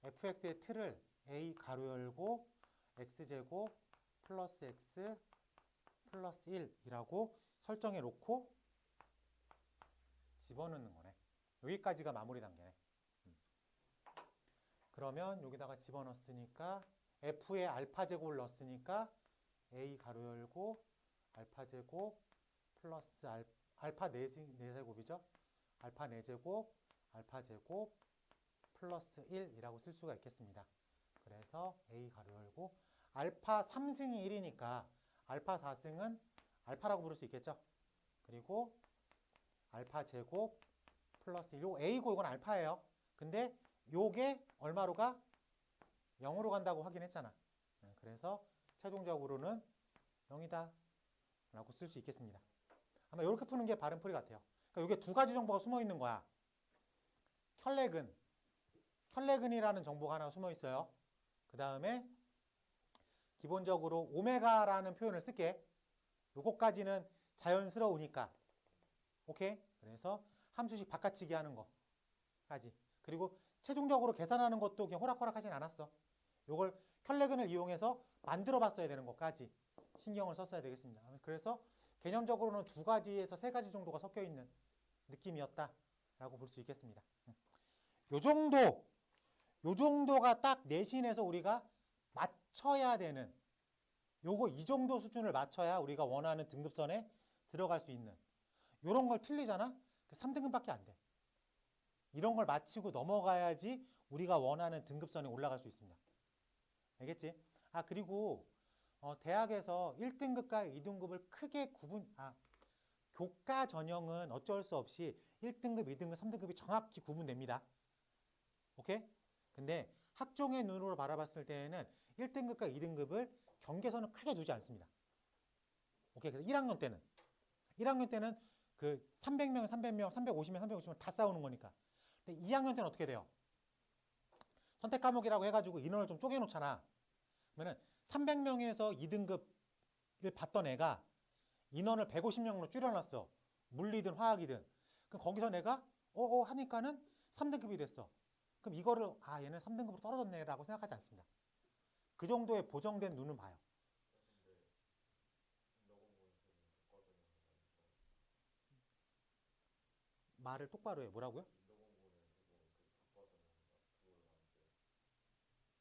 fx의 틀을 a 가로 열고 x제곱 플러스 x 플러스 1이라고 설정해 놓고 집어넣는 거네. 여기까지가 마무리 단계네. 그러면 여기다가 집어넣었으니까 f의 알파 제곱을 넣었으니까 a 가로 열고 알파 제곱 플러스 알파 4제곱이죠. 알파 4제곱 알파 제곱 플러스 1이라고 쓸 수가 있겠습니다. 그래서 a 가로 열고 알파 3승이 1이니까 알파 4승은 알파라고 부를 수 있겠죠. 그리고 알파 제곱 플러스 1. 요 a고 이건 알파예요. 근데 요게 얼마로 가? 0으로 간다고 확인했잖아. 그래서 최종적으로는 0이다 라고 쓸 수 있겠습니다. 아마 이렇게 푸는 게 바른 풀이 같아요. 그러니까 이게 두 가지 정보가 숨어 있는 거야. 켤레근이라는 정보가 하나 숨어 있어요. 그 다음에 기본적으로 오메가라는 표현을 쓸게. 요거까지는 자연스러우니까. 오케이? 그래서 함수식 바꿔치기 하는 거까지. 그리고 최종적으로 계산하는 것도 그냥 호락호락 하진 않았어. 요걸 켤레근을 이용해서 만들어 봤어야 되는 것까지 신경을 썼어야 되겠습니다. 그래서 개념적으로는 2가지에서 3가지 정도가 섞여 있는 느낌이었다라고 볼 수 있겠습니다. 요 정도가 딱 내신에서 우리가 맞춰야 되는, 요거 이 정도 수준을 맞춰야 우리가 원하는 등급선에 들어갈 수 있는, 요런 걸 틀리잖아? 3등급밖에 안 돼. 이런 걸 마치고 넘어가야지 우리가 원하는 등급선에 올라갈 수 있습니다. 알겠지? 그리고 대학에서 1등급과 2등급을 크게 교과 전형은 어쩔 수 없이 1등급, 2등급, 3등급이 정확히 구분됩니다. 오케이? 근데 학종의 눈으로 바라봤을 때에는 1등급과 2등급을 경계선을 크게 두지 않습니다. 오케이? 그래서 1학년 때는 그 300명, 300명, 350명, 350명 다 싸우는 거니까. 근데 2학년 때는 어떻게 돼요? 선택 과목이라고 해가지고 인원을 좀 쪼개놓잖아. 그러면은 300명에서 2등급을 받던 애가 인원을 150명으로 줄여놨어. 물리든 화학이든. 그럼 거기서 내가 하니까는 3등급이 됐어. 그럼 이거를 얘는 3등급으로 떨어졌네라고 생각하지 않습니다. 그 정도의 보정된 눈은 봐요. 말을 똑바로 해. 뭐라고요?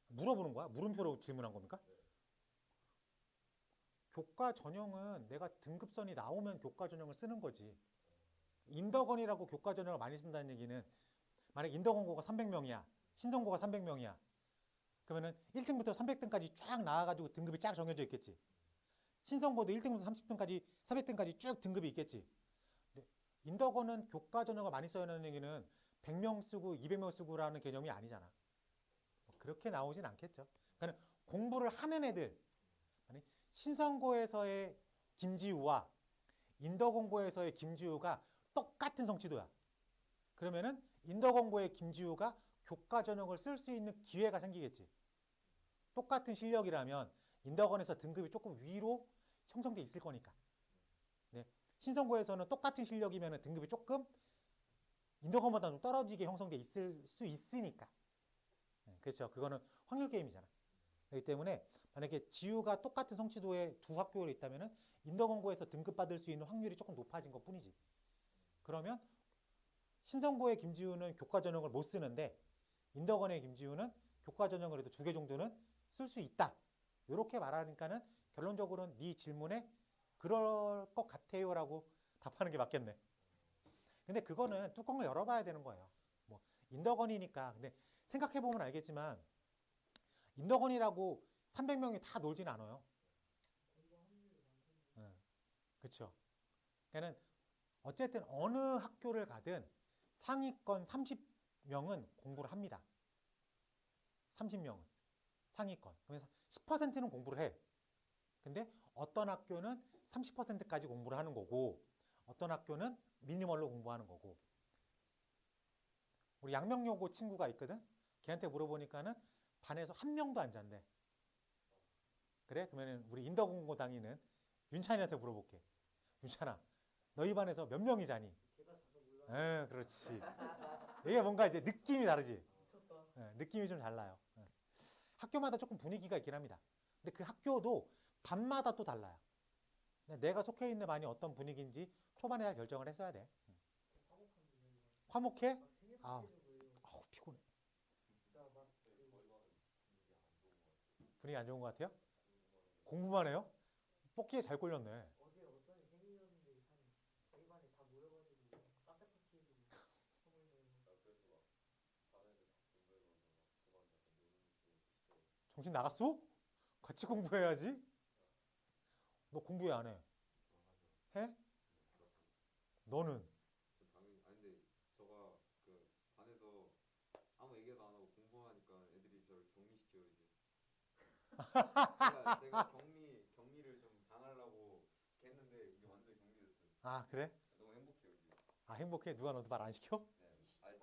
물어보는 거야? 물음표로 질문한 겁니까? 교과 전형은 내가 등급선이 나오면 교과 전형을 쓰는 거지. 인덕원이라고 교과 전형을 많이 쓴다는 얘기는, 만약 인덕원고가 300명이야. 신성고가 300명이야. 그러면은 1등부터 300등까지 쫙 나와가지고 등급이 쫙 정해져 있겠지. 신성고도 1등부터 30등까지, 400등까지 쭉 등급이 있겠지. 인덕원은 교과 전형을 많이 써야 하는 얘기는 100명 쓰고 200명 쓰고라는 개념이 아니잖아. 그렇게 나오진 않겠죠. 그러니까 공부를 하는 애들, 신성고에서의 김지우와 인덕원고에서의 김지우가 똑같은 성취도야. 그러면은 인덕원고의 김지우가 교과 전형을 쓸 수 있는 기회가 생기겠지. 똑같은 실력이라면 인덕원에서 등급이 조금 위로 형성돼 있을 거니까. 네. 신성고에서는 똑같은 실력이면 등급이 조금 인덕원보다 좀 떨어지게 형성돼 있을 수 있으니까. 네. 그렇죠. 그거는 확률 게임이잖아. 그렇기 때문에 만약에 지우가 똑같은 성취도의 두 학교에 있다면 인덕원고에서 등급 받을 수 있는 확률이 조금 높아진 것 뿐이지. 그러면 신성고의 김지우는 교과 전형을 못 쓰는데 인덕원의 김지우는 교과 전형을 그래도 2개 정도는 쓸 수 있다. 이렇게 말하니까는 결론적으로는 네 질문에 그럴 것 같아요라고 답하는 게 맞겠네. 근데 그거는 뚜껑을 열어봐야 되는 거예요. 뭐 인덕원이니까. 근데 생각해보면 알겠지만 인덕원이라고 300명이 다 놀진 않아요. 그렇죠. 그러니까는 어쨌든 어느 학교를 가든 상위권 30명은 공부를 합니다. 30명은 상위권. 그래서 10%는 공부를 해. 근데 어떤 학교는 30%까지 공부를 하는 거고 어떤 학교는 미니멀로 공부하는 거고. 우리 양명여고 친구가 있거든. 걔한테 물어보니까는 반에서 1명도 안 잔대. 그래? 그러면 우리 인덕공고 다니는 윤찬이한테 물어볼게. 윤찬아, 너희 반에서 몇 명이 자니? 제가 자서 몰라요. 그렇지. 이게 뭔가 이제 느낌이 다르지. 미쳤다. 느낌이 좀 달라요. 학교마다 조금 분위기가 있긴 합니다. 근데 그 학교도 반마다 또 달라요. 내가 속해 있는 반이 어떤 분위기인지 초반에 잘 결정을 했어야 돼. 화목해? 아, 피곤해. 분위기 안 좋은 것 같아요? 공부만 해요? 뽑기에 잘 꼴렸네. 어제 어떤 생일이었는데 저희 반에 다 모여가지고 카페 파티 해주고 선물 내고. 정신 나갔어? 같이 공부해야지. 너 공부 왜 안 해? 해? 너는? 저 당연히 근데 저가 그 반에서 아무 얘기도 안 하고 공부하니까 애들이 저를 격리시켜요 이제. 제가 격리를 좀 당하려고 했는데 이게 완전 격리됐어요. 그래? 너무 행복해요 지금. 행복해? 누가 너한테 말 안 시켜?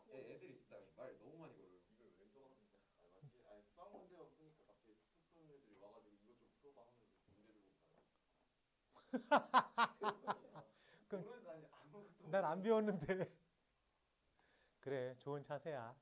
네. 애들이 진짜 말 너무 많이 걸어요. 이걸 왜 좋아하는지. 맞지? 수학 문제가 푸니까 갑자기 그럼 모르는 거 아니야. 아무것도 난 안 배웠는데. 그래, 좋은 자세야.